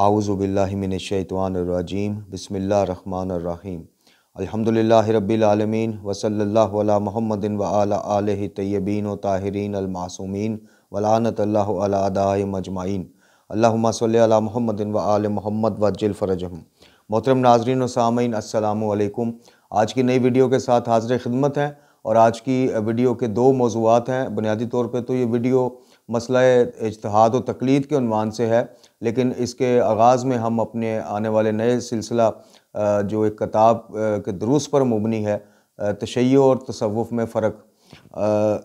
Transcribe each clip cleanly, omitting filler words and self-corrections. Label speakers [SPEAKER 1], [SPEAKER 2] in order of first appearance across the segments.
[SPEAKER 1] आऊज़ु बिल्लाहि मिनश्शैतानिर्रजीम बिस्मिल्लाहिर्रहमानिर्रहीम अल्हम्दुलिल्लाहि रब्बिल आलमीन व सल्लल्लाहु अला मुहम्मदिन व अला आलिहि तय्यबीन व ताहिरीन अल मासूमीन व लानतल्लाहु अला अदाइहिम अजमाइन अल्लाहुम्मा सल्लि अला मुहम्मदिन व आलि मुहम्मद वज्जिल फरजहुम। मोहतरम नाज़रीन व सामीन अस्सलामु अलैकुम। आज की नई वीडियो के साथ हाज़िर खिदमत है और आज की वीडियो के दो मौज़ूआत हैं। बुनियादी तौर पे तो ये वीडियो मसला इज्तिहाद व तक़लीद के उन्वान से है, लेकिन इसके आगाज़ में हम अपने आने वाले नए सिलसिला जो एक किताब के दुरूस पर मुबनी है, तशय्युअ और तसव्वुफ़ में फ़र्क,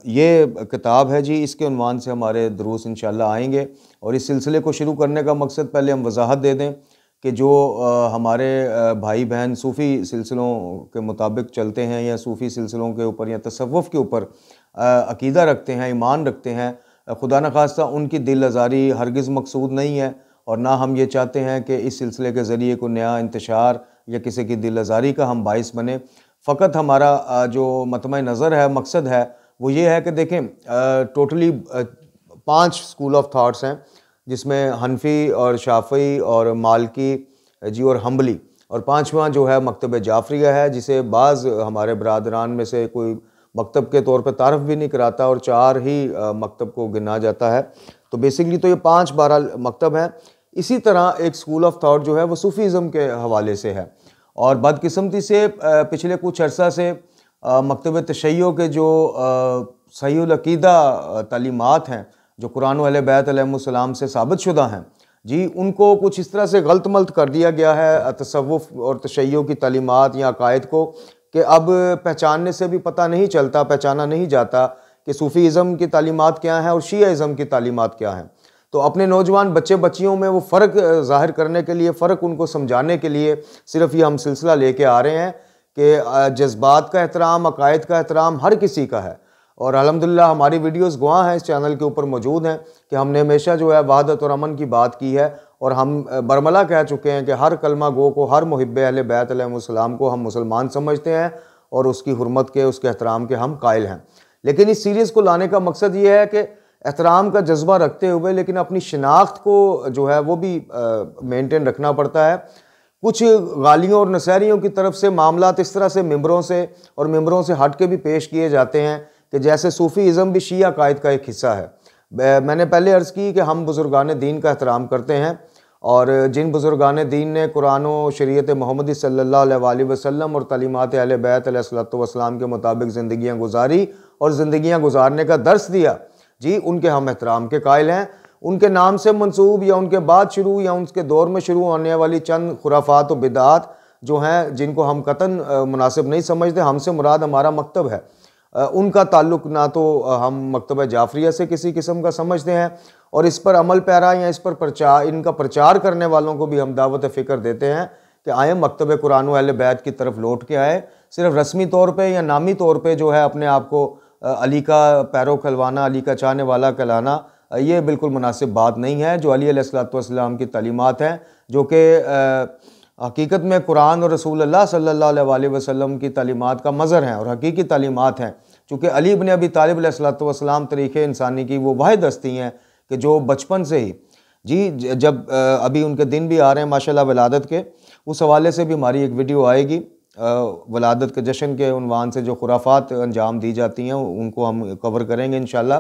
[SPEAKER 1] ये किताब है जी। इसके उन्वान से हमारे दुरूस इंशाअल्लाह आएंगे और इस सिलसिले को शुरू करने का मकसद पहले हम वजाहत दे दें कि जो हमारे भाई बहन सूफ़ी सिलसिलों के मुताबिक चलते हैं या सूफ़ी सिलसिलों के ऊपर या तसव्वुफ़ के ऊपर अक़ीदा रखते हैं, ईमान रखते हैं, खुदा न खास्ता उनकी दिल आज़ारी हरगिज़ मकसूद नहीं है और ना हम ये चाहते हैं कि इस सिलसिले के ज़रिए को नया इंतशार या किसी की दिल आज़ारी का हम बाइस बने। फ़कत हमारा जो मतमा नज़र है, मकसद है, वो ये है कि देखें टोटली 5 स्कूल ऑफ थाट्स हैं, जिसमें हनफी और शाफ़ी और मालकी जी और हम्बली, और पाँचवा जो है मकतब जाफ़रिया है, जिसे बाज़ हमारे बरादरान में से कोई मकतब के तौर पर तारफ़ भी नहीं कराता और 4 ही मकतब को गिना जाता है। तो बेसिकली तो ये 5-12 मकतब हैं। इसी तरह एक स्कूल ऑफ थाट जो है वो सूफ़ीज़म के हवाले से है और बदकिस्मती से पिछले कुछ अर्सा से मकतब तशय्युअ के जो सहीहुल अक़ीदा तालीमात हैं, जो कुरान व अहले बैत अलैहिमुस्सलाम से साबित शुदा हैं जी, उनको कुछ इस तरह से गलत मलत कर दिया गया है तसव्वुफ़ और तशय्युअ की तालीमात या अक़ायद को, कि अब पहचानने से भी पता नहीं चलता, पहचाना नहीं जाता कि सूफ़ीज़म की तालीमात क्या हैं और शियाइज़म की तालीमात क्या हैं। तो अपने नौजवान बच्चे बच्चियों में वो फ़र्क ज़ाहिर करने के लिए, फ़र्क उनको समझाने के लिए सिर्फ़ ये हम सिलसिला लेके आ रहे हैं कि जज्बात का एहतराम, अक़ायद का एहतराम हर किसी का है। और अल्हम्दुलिल्लाह हमारी वीडियोज़ गवाह हैं, इस चैनल के ऊपर मौजूद हैं कि हमने हमेशा जो है वहदत और अमन की बात की है और हम बरमला कह चुके हैं कि हर कलमा गो को, हर मुहिब्बे अहले बैत अलैहिमुस्सलाम को हम मुसलमान समझते हैं और उसकी हुर्मत के, उसके एहतराम के हम कायल हैं। लेकिन इस सीरीज़ को लाने का मकसद ये है कि एहतराम का जज्बा रखते हुए लेकिन अपनी शिनाख्त को जो है वो भी मेंटेन रखना पड़ता है। कुछ गालियों और नसैरियों की तरफ से मामलात इस तरह से मिंबरों से और मिंबरों से हट के भी पेश किए जाते हैं कि जैसे सूफ़ीज़म भी शिया कायद का एक हिस्सा है। मैंने पहले अर्ज़ की कि हम बुज़ुर्गान दीन का एहतराम करते हैं और जिन बुज़ुर्गान दीन ने कुरान व शरीयत मोहम्मदी सल्लल्लाहु अलैहि वसल्लम और तालीमात अहले बैत अलैहिस्सलातु वस्सलाम के मुताबिक ज़िंदगियाँ गुजारी और ज़िंदगियाँ गुजारने का दर्स दिया जी, उनके हम एहतराम के कायल हैं। उनके नाम से मंसूब या उनके बाद शुरू या उनके दौर में शुरू होने वाली चंद खुराफात व बिदात जो हैं, जिनको हम कतन मुनासिब नहीं समझते, हमसे मुराद हमारा मकतब है, उनका ताल्लुक़ ना तो हम मकतब जाफ़रिया से किसी किस्म का समझते हैं और इस पर अमल पैरा या इस पर इनका प्रचार करने वालों को भी हम दावत फ़िक्र देते हैं कि आए मकतब कुरान व अहले बैत की तरफ लौट के आए। सिर्फ रस्मी तौर पे या नामी तौर पे जो है अपने आप को अली का पैरो कहलवाना, अली का चाहने वाला कहलाना, ये बिल्कुल मुनासिब बात नहीं है। जो अली अलैहिस्सलातु वस्सलाम की तालीमात हैं, जो कि हकीकत में कुरान और रसूलुल्लाह सल्लल्लाहु अलैहि वसल्लम की तालीमात का मज़हर हैं और हकीकी तालीमात हैं, चूँकि अली इब्न अबी तालिब अलैहिस्सलातु वस्सलाम तरीक़े इंसानी की वो वाहिद हस्ती हैं कि जो बचपन से ही जी, जब अभी उनके दिन भी आ रहे हैं माशाल्लाह विलादत के, उस हवाले से भी हमारी एक वीडियो आएगी। विलादत के जश्न के उन्वान से जो खुराफात अंजाम दी जाती हैं उनको हम कवर करेंगे इंशाल्लाह।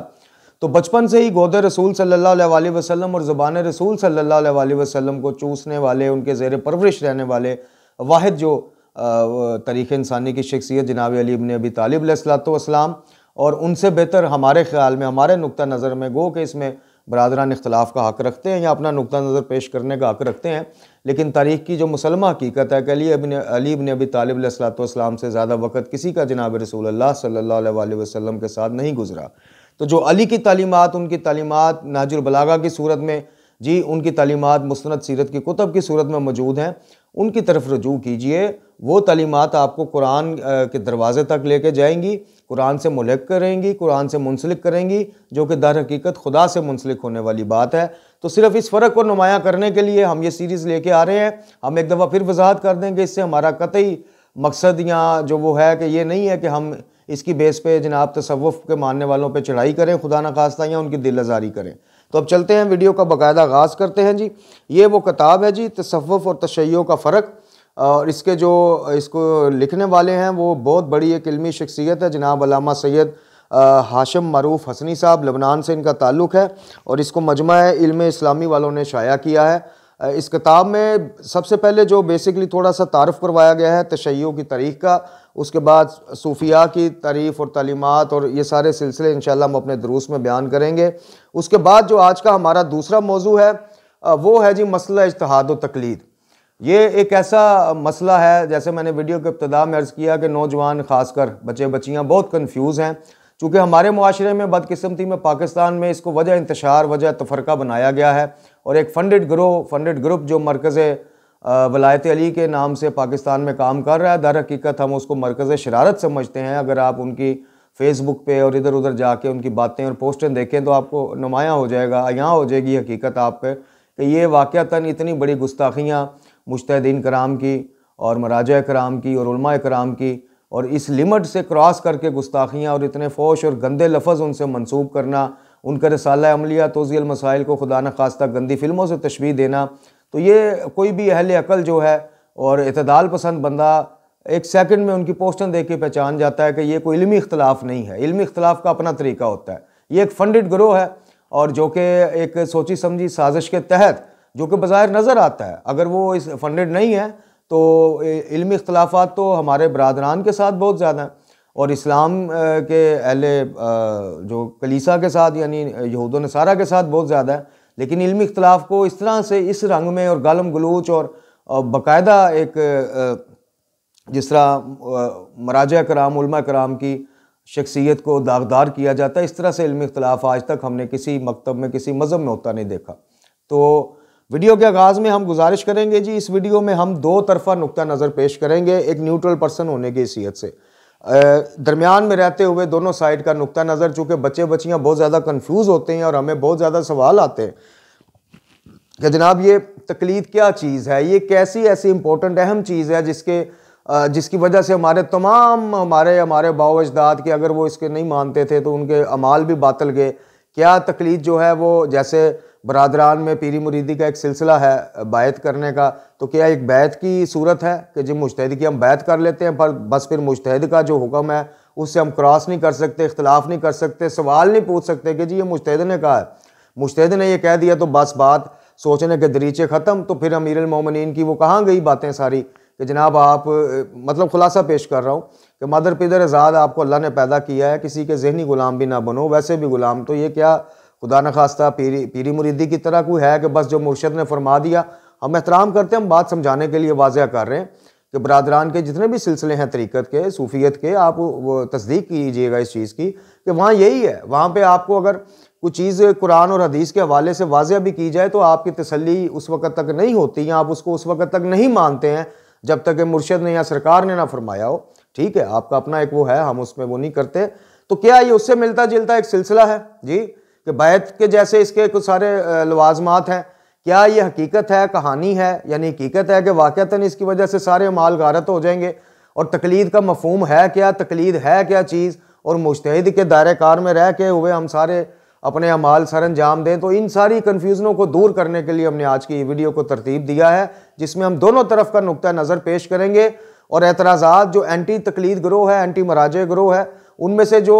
[SPEAKER 1] तो बचपन से ही गोदे रसूल सल्लल्लाहु अलैहि वसल्लम और ज़बान रसूल सल्लल्लाहु अलैहि वसल्लम को चूसने वाले, उनके ज़ेर परवरिश रहने वाले वाहिद जो तरीक़े इंसानी की शख्सियत जनाब अली इब्न अबी तालिब अलैहिस्सलातु वस्सलाम, और उनसे बेहतर हमारे ख़्याल में, हमारे नुक्ता नज़र में, गो कि इसमें बरादरान इख्तलाफ का हक़ रखते हैं या अपना नुक्ता नज़र पेश करने का हक़ रखते हैं, लेकिन तारीख़ की जो मुसलमा हकीकत है कि अली इब्न अबी तालिब अलैहिस्सलातु वस्सलाम से ज़्यादा वक़्त किसी का जनाब रसूलुल्लाह सल्लल्लाहु अलैहि वसल्लम के साथ नहीं गुज़रा। तो जो अली की तालीमात, उनकी तालीमात नहजुल बलागा की सूरत में जी, उनकी तालीमात मुस्तनद सीरत की कुतब की सूरत में मौजूद हैं, उनकी तरफ रुजू कीजिए। वो तालीमात आपको कुरान के दरवाज़े तक लेके जाएंगी, कुरान से मुल्हक करेंगी, कुरान से मुंसलिक करेंगी, जो कि दर हकीकत खुदा से मुंसलिक होने वाली बात है। तो सिर्फ इस फ़र्क को नुमायाँ करने के लिए हम ये सीरीज़ लेके आ रहे हैं। हम एक दफ़ा फिर वजाहत कर देंगे, इससे हमारा कतई मकसद या जो वो है कि ये नहीं है कि हम इसकी बेस पे जनाब तसव्वुफ़ के मानने वालों पे चढ़ाई करें खुदा न खास्ता, या उनकी दिल आज़ारी करें। तो अब चलते हैं, वीडियो का बाकायदा आगाज़ करते हैं जी। ये वो किताब है जी, तसव्वुफ़ और तशय्युअ का फ़र्क। और इसको लिखने वाले हैं वो बहुत बड़ी एक इल्मी शख्सियत है, जनाब अल्लामा सैयद हाशिम मरूफ़ हसनी साहब, लबनान से इनका ताल्लुक़ है। और इसको मजमा इल्म इस्लामी वालों ने शाया किया है। इस किताब में सबसे पहले जो बेसिकली थोड़ा सा तारफ़ करवाया गया है तशय्युअ की तारीख़ का, उसके बाद सूफिया की तारीफ़ और तालीमात और ये सारे सिलसिले इंशाअल्लाह हम अपने दुरूस में बयान करेंगे। उसके बाद जो आज का हमारा दूसरा मौजू है वो है जी मसला इज्तिहाद व तकलीद। ये एक ऐसा मसला है, जैसे मैंने वीडियो के इब्तिदा में अर्ज़ किया कि नौजवान ख़ासकर बच्चे बच्चियाँ बहुत कन्फ्यूज़ हैं, चूँकि हमारे मुआशरे में बदकिस्मती में पाकिस्तान में इसको वजह इंतशार, वजह तफ़रक़ा बनाया गया है। और एक फंडेड ग्रुप जो मरकज़ वलायत अली के नाम से पाकिस्तान में काम कर रहा है, दर हकीकत हम उसको मरकज़ शरारत समझते हैं। अगर आप उनकी फ़ेसबुक पे और इधर उधर जाके उनकी बातें और पोस्टें देखें तो आपको नुमायाँ हो जाएगा, यहाँ हो जाएगी हकीकत आप पे कि ये वाक़अतन इतनी बड़ी गुस्ताखियाँ मुज्तहिदीन कराम की और मराजा कराम की और उलमा कराम की, और इस लिमिट से क्रॉस करके गुस्ताखियाँ और इतने फोश और गंदे लफ्ज़ उनसे मंसूब करना, उनका रिसाला अमलिया तोज़ीअल मसाइल को खुदा न खास्ता गंदी फ़िल्मों से तशबीह देना, तो ये कोई भी अहले अकल जो है और इतदाल पसंद बंदा एक सेकंड में उनकी पोस्टें देख के पहचान जाता है कि ये कोई इल्मी इख्तलाफ नहीं है। इल्मी इख्तलाफ का अपना तरीका होता है। ये एक फंडेड गिरोह है और जो कि एक सोची समझी साजिश के तहत, जो कि बज़ाहिर नज़र आता है, अगर वो इस फंडेड नहीं है तो इल्मी इख्तलाफात तो हमारे बरादरान के साथ बहुत ज़्यादा हैं और इस्लाम के अहले जो कलीसा के साथ यानी यहूद व नसारा के साथ बहुत ज़्यादा है। लेकिन इल्मी इख्तलाफ को इस तरह से इस रंग में और गालम गलूच और बाकायदा एक जिस तरह मराजा कराम उलमा कराम की शख्सियत को दागदार किया जाता है, इस तरह से इल्मी इख्तलाफ आज तक हमने किसी मकतब में किसी मज़हब में होता नहीं देखा। तो वीडियो के आगाज़ में हम गुजारिश करेंगे जी, इस वीडियो में हम दो तरफ़ा नुक्ता नज़र पेश करेंगे, एक न्यूट्रल पर्सन होने की हैसियत से, दरमियान में रहते हुए दोनों साइड का नुक्ता नज़र। चूँकि बच्चे बच्चियाँ बहुत ज़्यादा कन्फ्यूज़ होते हैं और हमें बहुत ज़्यादा सवाल आते हैं कि जनाब ये तकलीद क्या चीज़ है, ये कैसी ऐसी इंपॉर्टेंट अहम चीज़ है जिसकी वजह से हमारे बाव अजदाद के अगर वो इसके नहीं मानते थे तो उनके अमाल भी बातल गए। क्या तकलीद जो है वो, जैसे बरादरान में पीरी मुरीदी का एक सिलसिला है बैत करने का, तो क्या एक बैत की सूरत है कि जी मुज्तहिद की हम बैत कर लेते हैं, पर बस फिर मुज्तहिद का जो हुक्म है उससे हम क्रॉस नहीं कर सकते, इख्तलाफ नहीं कर सकते, सवाल नहीं पूछ सकते कि जी ये मुज्तहिद ने कहा है, मुज्तहिद ने ये कह दिया तो बस बात सोचने के दरीचे ख़त्म। तो फिर अमीरुल मोमिनीन की वो कहाँ गई बातें सारी कि जनाब आप, मतलब खुलासा पेश कर रहा हूँ कि मदर पिदर आज़ाद आपको अल्लाह ने पैदा किया है, किसी के जहनी गुलाम भी ना बनो, वैसे भी गुलाम तो ये क्या खुदा न खास्ता पीरी मुरीदी की तरह कोई है कि बस जो मुर्शद ने फरमा दिया। हम एहतराम करते हैं, हम बात समझाने के लिए वाज़ह कर रहे हैं कि बरादरान के जितने भी सिलसिले हैं तरीक़त के, सूफ़ियत के, आप वो तस्दीक कीजिएगा इस चीज़ की कि वहाँ यही है। वहाँ पे आपको अगर कुछ चीज़ कुरान और हदीस के हवाले से वाज़ह भी की जाए तो आपकी तसल्ली उस वक़्त तक नहीं होती, या आप उसको उस वक़्त तक नहीं मानते हैं जब तक मुर्शद ने या सरकार ने ना फरमाया हो। ठीक है, आपका अपना एक वो है, हम उसमें वो नहीं करते। तो क्या ये उससे मिलता जुलता एक सिलसिला है जी कि बैत के जैसे इसके कुछ सारे लवाजमात हैं? क्या ये हकीकत है, कहानी है, यानी हकीकत है कि वाक़अतन इसकी वजह से सारे माल गारत हो जाएंगे? और तकलीद का मफहूम है क्या, तकलीद है क्या चीज़, और मुज्तहिद के दायरे कार में रह के हुए हम सारे अपने अमाल सर अंजाम दें? तो इन सारी कन्फ्यूज़नों को दूर करने के लिए हमने आज की वीडियो को तरतीब दिया है, जिसमें हम दोनों तरफ का नुक्ता नज़र पेश करेंगे और एतराज़ात जो एंटी तकलीद गिरोह है, एंटी मराजे गिरोह है, उनमें से जो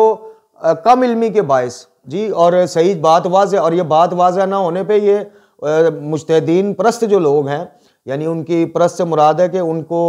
[SPEAKER 1] कम इल्मी के बायस जी, और सही बात वाज़ह, और ये बात वाज़ह ना होने पे ये मुज्तहिदीन परस्त जो लोग हैं, यानी उनकी परस्त से मुराद है कि उनको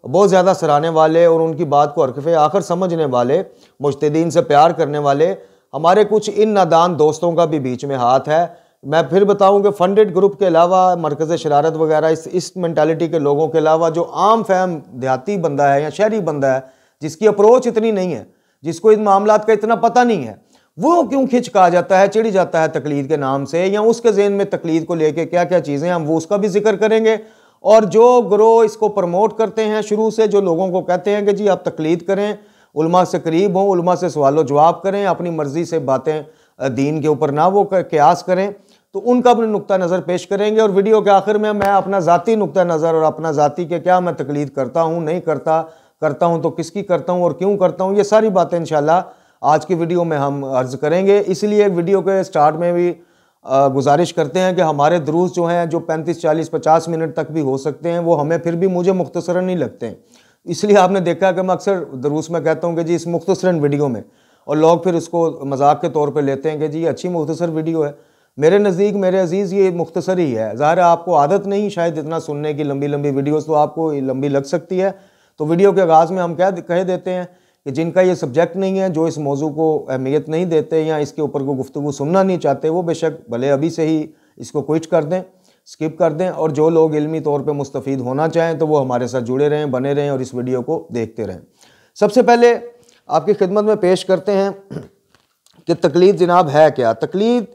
[SPEAKER 1] बहुत ज़्यादा सराहने वाले और उनकी बात को हरकफ़े आखिर समझने वाले, मुज्तहिदीन से प्यार करने वाले हमारे कुछ इन नादान दोस्तों का भी बीच में हाथ है। मैं फिर बताऊं कि फंडेड ग्रुप के अलावा, मरकज़ शरारत वगैरह, इस मेंटालिटी के लोगों के अलावा जो आम फहम देहाती बंदा है या शहरी बंदा है, जिसकी अप्रोच इतनी नहीं है, जिसको इन मामलात का इतना पता नहीं है, वो क्यों खिंचका जाता है, चिढ़ जाता है तकलीद के नाम से, या उसके ज़हन में तकलीद को लेके क्या क्या चीज़ें, हम वो उसका भी जिक्र करेंगे। और जो गिरोह इसको प्रमोट करते हैं शुरू से, जो लोगों को कहते हैं कि जी आप तकलीद करें, उलमा से करीब हों, उलमा से सवालो जवाब करें, अपनी मर्ज़ी से बातें दीन के ऊपर ना वो क़यास करें, तो उनका अपने नुक्ता नज़र पेश करेंगे। और वीडियो के आखिर में मैं अपना ज़ाती नुक्ता नज़र और अपना ज़ाती के क्या मैं तकलीद करता हूँ, नहीं करता हूँ तो किसकी करता हूँ और क्यों करता हूँ, ये सारी बातें इंशाल्लाह आज की वीडियो में हम अर्ज़ करेंगे। इसलिए वीडियो के स्टार्ट में भी गुजारिश करते हैं कि हमारे दुरूस जो हैं जो 35, 40, 50 मिनट तक भी हो सकते हैं, वो हमें फिर भी मुझे मुख्तसरन नहीं लगते हैं। इसलिए आपने देखा कि मैं अक्सर दुरूस में कहता हूँ कि जी इस मुख्तसरन वीडियो में, और लोग फिर उसको मजाक के तौर पे लेते हैं कि जी अच्छी मुख्तसर वीडियो है। मेरे नज़दीक मेरे अजीज़ ये मुख्तसर ही है। ज़ाहिर है आपको आदत नहीं शायद इतना सुनने की, लंबी लंबी वीडियोस तो आपको लंबी लग सकती है। तो वीडियो के आगाज़ में हम क्या कह देते हैं कि जिनका ये सब्जेक्ट नहीं है, जो इस मौजू को अहमियत नहीं देते या इसके ऊपर को गुफ्तगू सुनना नहीं चाहते, वो बेशक भले अभी से ही इसको क्विट कर दें, स्किप कर दें। और जो लोग इल्मी तौर पे मुस्तफ़ीद होना चाहें तो वो हमारे साथ जुड़े रहें, बने रहें और इस वीडियो को देखते रहें। सबसे पहले आपकी खिदमत में पेश करते हैं कि तकलीद जनाब है क्या, तकलीद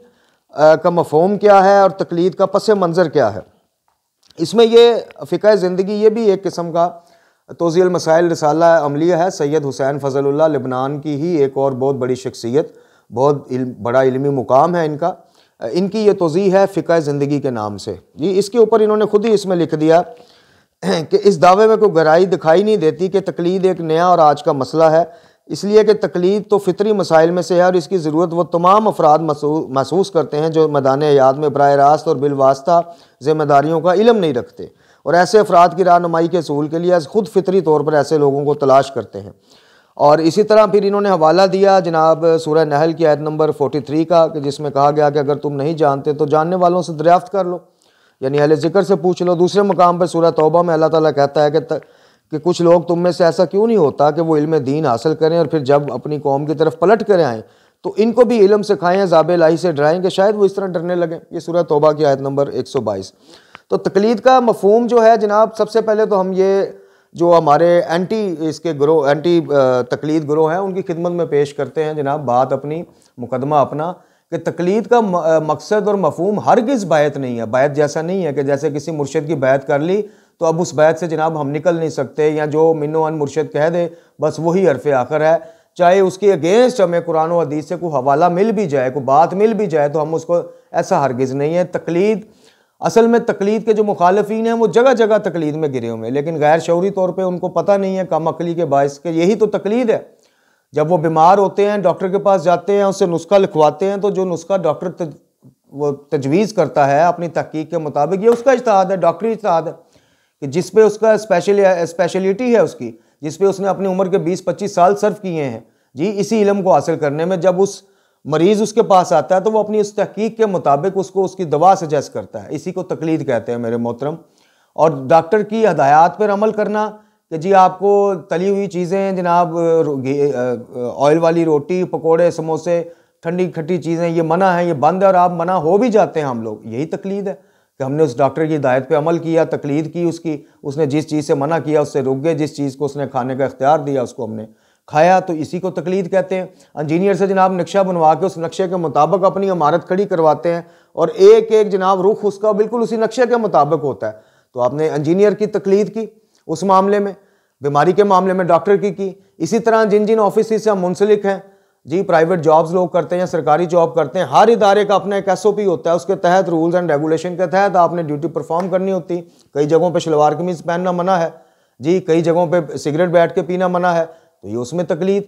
[SPEAKER 1] का मफ़हूम क्या है और तकलीद का पस मंज़र क्या है। इसमें ये फ़िक़्ह ज़िंदगी ये भी एक किस्म का तोज़ीअल मसाइल रिसाला अमलिया है। सैयद हुसैन फ़ज़लुल्लाह लेबनान की ही एक और बहुत बड़ी शख्सियत, बहुत बड़ा इल्मी मुकाम है इनका। इनकी ये तोज़ी है फ़िक़्ह ज़िंदगी के नाम से जी। इसके ऊपर इन्होंने खुद ही इसमें लिख दिया कि इस दावे में कोई गहराई दिखाई नहीं देती कि तकलीद एक नया और आज का मसला है, इसलिए कि तकलीद तो फितरी मसाइल में से है और इसकी ज़रूरत वो तमाम अफराद महसूस करते हैं जो मैदान हयात में बराह रास्त और बिलवास्ता ज़िम्मेदारियों का इल्म नहीं रखते, और ऐसे अफराद की रहनुमाई के असूल के लिए खुद फितरी तौर पर ऐसे लोगों को तलाश करते हैं। और इसी तरह फिर इन्होंने हवाला दिया जनाब सूरह नहल की आयत नंबर 43 का, कि जिसमें कहा गया कि अगर तुम नहीं जानते तो जानने वालों से दरियाफ्त कर लो, यानी अहले ज़िक्र से पूछ लो। दूसरे मुकाम पर सूरह तौबा में अल्लाह ताला कहता है कि कुछ लोग तुम में से ऐसा क्यों नहीं होता कि वो इल्म दीन हासिल करें और फिर जब अपनी कौम की तरफ पलट कर आएँ तो इनको भी इल्म सिखाएँ, अज़ाब इलाही से डराएँ कि शायद वो इस तरह डरने लगें। ये सूरह तौबा की आयत नंबर 122। तो तकलीद का मफ़हूम जो है जनाब, सबसे पहले तो हम ये जो हमारे एंटी तकलीद ग्रोह हैं उनकी खिदमत में पेश करते हैं जनाब बात अपनी, मुकदमा अपना, कि तकलीद का मकसद और मफ़हूम हरगिज़ बैत नहीं है। बैत जैसा नहीं है कि जैसे किसी मुर्शिद की बैत कर ली तो अब उस बैत से जनाब हम निकल नहीं सकते, या जो मिन्नो अन मुर्शिद कह दे बस वही हरफ आखिर है, चाहे उसके अगेंस्ट हमें कुरान और हदीस से कोई हवाला मिल भी जाए, कोई बात मिल भी जाए तो हम उसको, ऐसा हरगिज़ नहीं है। तकलीद असल में तकलीद के जो मुखालफीन हैं वो जगह जगह तकलीद में गिरे हुए हैं, लेकिन गैर शऊरी तौर पे उनको पता नहीं है, कम अकली के बायस के। यही तो तकलीद है। जब वो बीमार होते हैं, डॉक्टर के पास जाते हैं, उससे नुस्खा लिखवाते हैं, तो जो नुस्खा डॉक्टर वो तजवीज़ करता है अपनी तहकीक के मुताबिक, ये उसका इज्तिहाद है, डॉक्टरी इज्तिहाद है कि जिस पे उसका स्पेशलिटी है उसकी, जिस पे उसने अपनी उम्र के 20-25 साल सर्व किए हैं जी इसी इल्म को हासिल करने में। जब उस मरीज़ उसके पास आता है तो वो अपनी उस तहकीक के मुताबिक उसको उसकी दवा सजेस्ट करता है। इसी को तकलीद कहते हैं मेरे मोहतरम। और डॉक्टर की हदायत पर अमल करना कि जी आपको तली हुई चीज़ें जनाब, ऑयल वाली रोटी, पकोड़े, समोसे, ठंडी खट्टी चीज़ें ये मना है, ये बंद है, और आप मना हो भी जाते हैं हम लोग, यही तकलीद है कि हमने उस डॉक्टर की हिदायत पे अमल किया, तकलीद की उसकी, उसने जिस चीज़ से मना किया उससे रुक गए, जिस चीज़ को उसने खाने का इख्तियार दिया उसको हमने खाया, तो इसी को तकलीद कहते हैं। इंजीनियर से जनाब नक्शा बनवा के उस नक्शे के मुताबिक अपनी इमारत खड़ी करवाते हैं और एक एक जनाब रुख उसका बिल्कुल उसी नक्शे के मुताबिक होता है, तो आपने इंजीनियर की तकलीद की उस मामले में, बीमारी के मामले में डॉक्टर की। इसी तरह जिन जिन ऑफिस से हम मुंसलिक हैं जी, प्राइवेट जॉब्स लोग करते हैं, सरकारी जॉब करते हैं, हर इदारे का अपना एक SOP होता है, उसके तहत रूल्स एंड रेगुलेशन के तहत आपने ड्यूटी परफॉर्म करनी होती। कई जगहों पे शलवार कमीज पहनना मना है जी, कई जगहों पे सिगरेट बैठ के पीना मना है, तो ये उसमें तकलीद।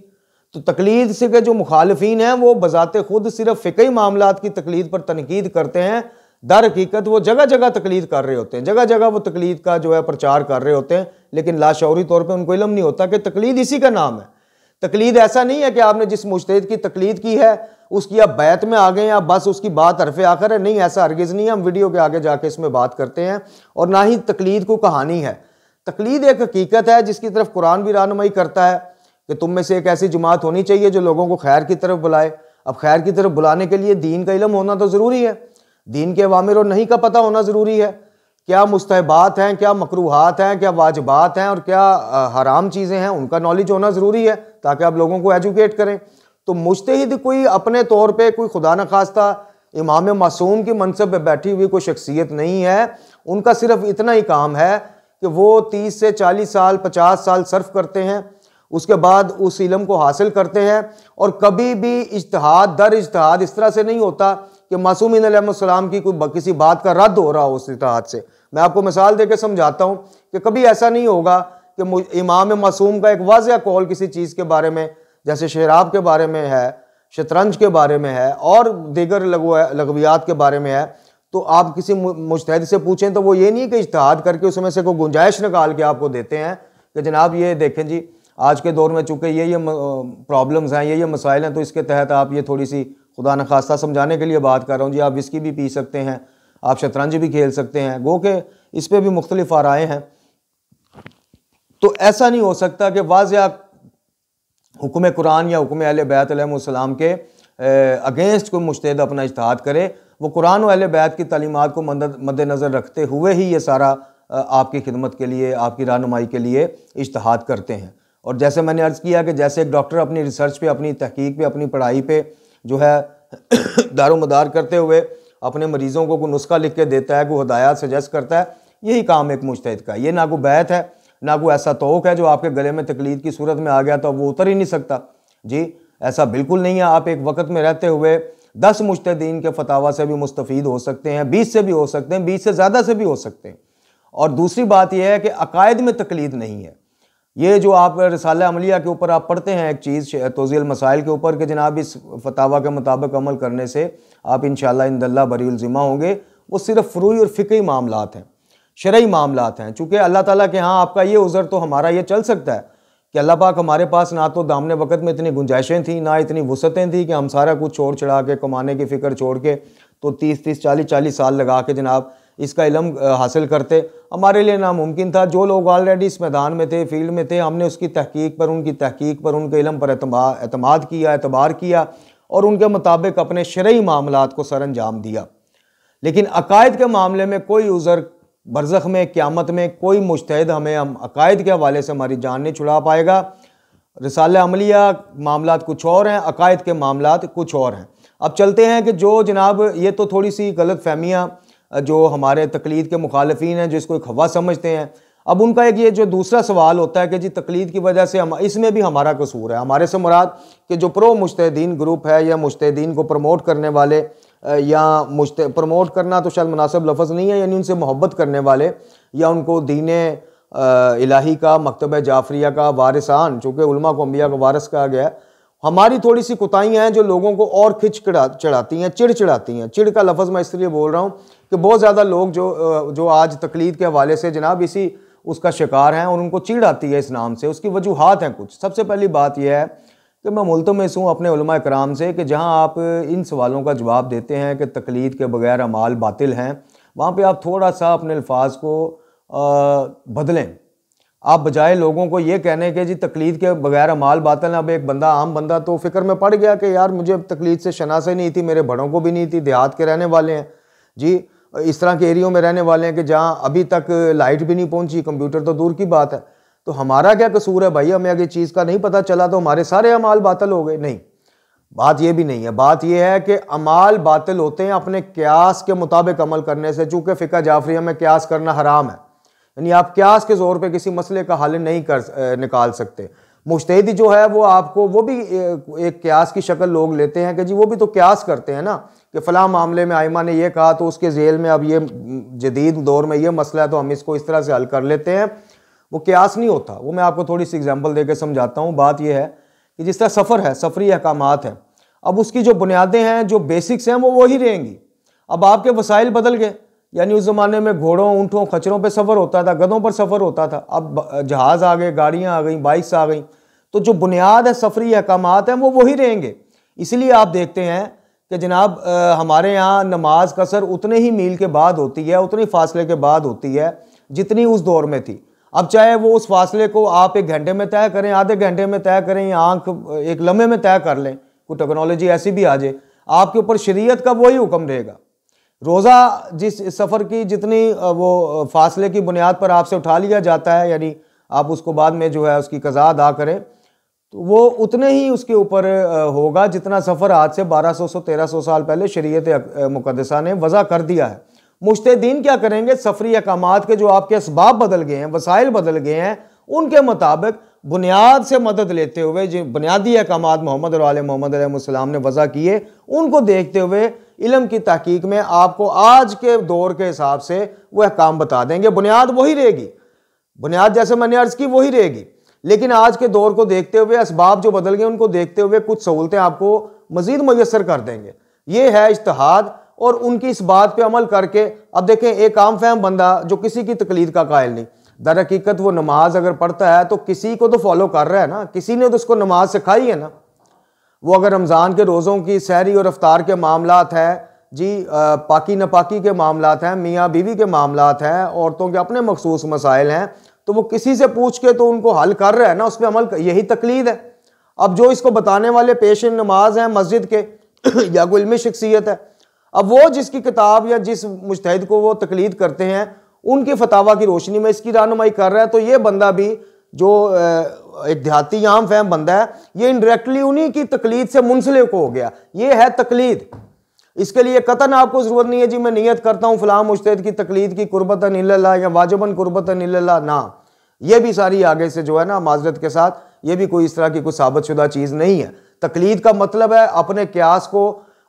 [SPEAKER 1] तो तकलीद से के जो मुखालिफीन हैं वो बजाते खुद सिर्फ फ़िक़ही मामलात की तकलीद पर तनकीद करते हैं, दर हकीकत वो जगह जगह तकलीद कर रहे होते हैं, जगह जगह वो तकलीद का जो है प्रचार कर रहे होते हैं, लेकिन लाशऊरी तौर पर उनको इल्म नहीं होता कि तकलीद इसी का नाम है। तकलीद ऐसा नहीं है कि आपने जिस मुज्तहिद की तकलीद की है उसकी आप बैत में आ गए या बस उसकी बात हरफ आखिर है, नहीं, ऐसा हरगिज़ नहीं है। हम वीडियो के आगे जाके इसमें बात करते हैं। और ना ही तकलीद को कहानी है, तकलीद एक हकीकत है जिसकी तरफ कुरान भी रहनुमाई करता है कि तुम में से एक ऐसी जमात होनी चाहिए जो लोगों को खैर की तरफ बुलाए। अब खैर की तरफ बुलाने के लिए दीन का इल्म होना तो ज़रूरी है, दीन के अवामिर और नहीं का पता होना ज़रूरी है, क्या मुस्तहबात हैं, क्या मकरूहात हैं, क्या वाजिबात हैं और क्या हराम चीज़ें हैं, उनका नॉलेज होना ज़रूरी है ताकि आप लोगों को एजुकेट करें। तो मुज्तहिद कोई अपने तौर पे कोई खुदा न खास्ता इमाम मासूम की मनसब पे बैठी हुई कोई शख्सियत नहीं है। उनका सिर्फ इतना ही काम है कि वो 30 से 40 साल 50 साल सर्फ करते हैं, उसके बाद उस इल्म को हासिल करते हैं। और कभी भी इज्तिहाद दर इज्तिहाद इस तरह से नहीं होता कि मासूमीन अलैहिस्सलाम की कोई किसी बात का रद्द हो रहा हो उस इज्तिहाद से। मैं आपको मिसाल देकर समझाता हूँ कि कभी ऐसा नहीं होगा कि इमाम मासूम का एक वाज़ह कौल किसी चीज़ के बारे में, जैसे शराब के बारे में है शतरंज के बारे में है और दीगर लगवियात के बारे में है, तो आप किसी मुज्तहिद से पूछें तो वो ये नहीं कि इज्तिहाद करके उसमें से कोई गुंजाइश निकाल के आपको देते हैं कि जनाब ये देखें जी आज के दौर में चूँकि ये प्रॉब्लम्स हैं, ये मसाइल हैं, तो इसके तहत आप ये थोड़ी सी खुदा न खास्ता समझाने के लिए बात कर रहा हूँ जी, आप विस्की भी पी सकते हैं, आप शतरंज भी खेल सकते हैं, गो के इस पर भी मुख्तलिफ आराएँ हैं। तो ऐसा नहीं हो सकता कि वाज़िया हुक्म कुरान या हुक्म अहले बैत अलैहिस्सलाम के अगेंस्ट कोई मुज्तहिद अपना इज्तिहाद करे। वो कुरान और अहले बैत की तालीमात को मद्देनज़र रखते हुए ही ये सारा आपकी खिदमत के लिए, आपकी रहनुमाई के लिए इज्तिहाद करते हैं। और जैसे मैंने अर्ज़ किया कि जैसे एक डॉक्टर अपनी रिसर्च पे, अपनी तहकीक पे, अपनी पढ़ाई पे जो है दारोमदार करते हुए अपने मरीज़ों को कोई नुस्खा लिख के देता है, कोई हदायत सजेस्ट करता है, यही काम एक मुज्तहिद का। ये ना कोई बैत है, ना कोई ऐसा तोक़ है जो आपके गले में तकलीद की सूरत में आ गया तो वो उतर ही नहीं सकता जी, ऐसा बिल्कुल नहीं है। आप एक वक्त में रहते हुए 10 मुज्तहिदीन के फतावा से भी मुस्तफ़ीद हो सकते हैं, 20 से भी हो सकते हैं, 20 से ज़्यादा से भी हो सकते हैं। और दूसरी बात यह है कि अकायद में तकलीद नहीं है। ये जो आप रिसाला अमलिया के ऊपर आप पढ़ते हैं एक चीज़ तौज़ील मसाइल के ऊपर कि जनाब इस फतावा के मुताबिक अमल करने से आप इंशाअल्लाह इंदल्लाह बरीउल ज़िम्मा होंगे, वो सिर्फ फ़ुरूई और फ़िक़ही मामलात हैं, शरई मामलात हैं। चूँकि अल्लाह ताला के यहाँ आपका ये उज़र तो हमारा ये चल सकता है कि अल्लाह पाक हमारे पास ना तो दामने वक़्त में इतनी गुंजाइशें थी, ना इतनी वसअतें थी कि हम सारा कुछ छोड़ छड़ा के कमाने की फ़िक्र छोड़ के तो 30-30 40-40 साल लगा के जनाब इसका इल्म हासिल करते। हमारे लिए नामुमकिन था। जो लोग ऑलरेडी इस मैदान में थे, फील्ड में थे, हमने उसकी तहकीक पर, उनकी तहकीक पर, उनके इल्म पर एतमाद किया, एतबार किया और उनके मुताबिक अपने शरई मामलात को सर अंजाम दिया। लेकिन अकायद के मामले में कोई उज़र बरज़ख में, क़यामत में कोई मुज्तहिद हमें हम अकायद के हवाले से हमारी जान नहीं छुड़ा पाएगा। रिसाला अमलिया मामलात कुछ और हैं, अकायद के मामलात कुछ और हैं। अब चलते हैं कि जो जनाब ये तो थोड़ी सी गलत फहमियाँ जो हमारे तकलीद के मुखालिफिन हैं जो इसको एक हवा समझते हैं। अब उनका एक ये जो दूसरा सवाल होता है कि जी तकलीद की वजह से हम इसमें भी हमारा कसूर है। हमारे से मुराद कि जो प्रो मुज्तहिदीन ग्रुप है या मुज्तहिदीन को प्रमोट करने वाले या प्रमोट करना तो शायद मुनासिब लफ्ज़ नहीं है, यानी उनसे मोहब्बत करने वाले या उनको दीन इलाही का, मकतब जाफरिया का वारिसान, चूँकि उलमा को अंबिया का वारिस कहा गया है, हमारी थोड़ी सी कोताहियाँ हैं जो लोगों को और खिंच चढ़ाती हैं, चिढ़ चढ़ाती हैं। चिढ़ का लफ्ज़ मैं इसलिए बोल रहा हूँ कि बहुत ज़्यादा लोग जो आज तकलीद के हवाले से जनाब इसी उसका शिकार हैं और उनको चिढ़ आती है इस नाम से। उसकी वजूहात हैं कुछ। सबसे पहली बात यह है कि मैं मुल्तमस हूँ अपने उलमा कराम से कि जहाँ आप इन सवालों का जवाब देते हैं कि तकलीद के बगैर अमाल बातिल हैं, वहाँ पर आप थोड़ा सा अपने अल्फाज को बदलें। आप बजाय लोगों को ये कहने के जी तकलीद के बगैर अमाल बातिल। अब एक बंदा, आम बंदा तो फ़िक्र में पड़ गया कि यार मुझे तकलीद से शनासे नहीं थी, मेरे बड़ों को भी नहीं थी, देहात के रहने वाले हैं जी, इस तरह के एरियो में रहने वाले हैं कि जहाँ अभी तक लाइट भी नहीं पहुँची, कंप्यूटर तो दूर की बात है। तो हमारा क्या कसूर है भाई? हमें अगर चीज़ का नहीं पता चला तो हमारे सारे अमाल बातिल हो गए? नहीं, बात ये भी नहीं है। बात ये है कि अमाल बातिल होते हैं अपने क्यास के मुताबिक अमल करने से। चूँकि फ़िक़्ह जाफरिया में क्यास करना हराम है, यानी आप क्यास के ज़ोर पे किसी मसले का हल नहीं निकाल सकते। मुज्तहिद जो है वो आपको वो भी एक क्यास की शक्ल लोग लेते हैं कि जी वो भी तो क्यास करते हैं ना कि फ़लाँ मामले में आइमा ने ये कहा तो उसके जेल में अब ये जदीद दौर में ये मसला है तो हम इसको इस तरह से हल कर लेते हैं। वो क्यास नहीं होता। वो मैं आपको थोड़ी सी एग्जाम्पल दे के समझाता हूँ। बात यह है कि जिस तरह सफ़र है, सफरी अहकामात हैं, अब उसकी जो बुनियादें हैं, जो बेसिक्स हैं वो वही रहेंगी। अब आपके वसाइल बदल गए, यानी उस ज़माने में घोड़ों, ऊँटों, खच्चरों पे सफ़र होता था, गधों पर सफ़र होता था। अब जहाज़ आ गए, गाड़ियाँ आ गई, बाइक्स आ गई, तो जो बुनियाद है सफरी अहकामात हैं वो वही रहेंगे। इसलिए आप देखते हैं कि जनाब हमारे यहाँ नमाज कसर उतने ही मील के बाद होती है, उतने फासले के बाद होती है जितनी उस दौर में थी। अब चाहे वो उस फासले को आप 1 घंटे में तय करें, आधे घंटे में तय करें या आंख एक लम्हे में तय कर लें, कोई टेक्नोलॉजी ऐसी भी आ जाए, आपके ऊपर शरीयत का वही हुक्म रहेगा। रोज़ा जिस सफ़र की जितनी वो फासले की बुनियाद पर आपसे उठा लिया जाता है, यानी आप उसको बाद में जो है उसकी क़ज़ा अदा करें, तो वो उतने ही उसके ऊपर होगा जितना सफ़र आज से 1200-1300 साल पहले शरीयत मुक़द्दसा ने वज़ा कर दिया है। मुज्तहिदीन क्या करेंगे? सफरी अहकामात के जो आपके असबाब बदल गए हैं, वसाइल बदल गए हैं, उनके मुताबिक बुनियाद से मदद लेते हुए जो बुनियादी अहकामात मोहम्मद और आले मोहम्मद अलैहिस्सलाम ने वज़ा किए, उनको देखते हुए इल्म की तहकीक में आपको आज के दौर के हिसाब से वो अहकाम बता देंगे। बुनियाद वही रहेगी, बुनियाद जैसे मैंने अर्ज़ की वही रहेगी, लेकिन आज के दौर को देखते हुए असबाब जो बदल गए उनको देखते हुए कुछ सहूलतें आपको मज़ीद मुयस्सर कर देंगे। ये है इज्तिहाद, और उनकी इस बात पे अमल करके अब देखें, एक आम फहम बंदा जो किसी की तकलीद का कायल नहीं, दर हकीकत वो नमाज अगर पढ़ता है तो किसी को तो फॉलो कर रहा है ना, किसी ने तो उसको नमाज सिखाई है ना। वो अगर रमज़ान के रोज़ों की सहरी और अफ्तार के मामलात है जी, पाकी नपाकी के मामलात हैं, मियाँ बीवी के मामलात हैं, औरतों के अपने मखसूस मसाइल हैं, तो वो किसी से पूछ के तो उनको हल कर रहा है ना, उस पर अमल, यही तकलीद है। अब जो इसको बताने वाले पेश नमाज हैं मस्जिद के या कोई इल्मी शख्सियत है, अब वो जिसकी किताब या जिस मुजतहिद को वो तकलीद करते हैं उनके फतावा की रोशनी में इसकी रहनुमाई कर रहा है, तो ये बंदा भी जो एक देहाती आम फहम बंदा है, ये इनडायरेक्टली उन्हीं की तकलीद से मुंसलिक हो गया। ये है तकलीद। इसके लिए कतन आपको ज़रूरत नहीं है जी मैं नियत करता हूँ फ़लाँ मुजतहिद की तकलीद की कुर्बतन इल्लल्लाह या वाजिबन कुर्बतन इल्लल्लाह, ना, ये भी सारी आगे से जो है ना माजरत के साथ, ये भी कोई इस तरह की कोई साबितशुदा चीज़ नहीं है। तकलीद का मतलब है अपने क्यास को,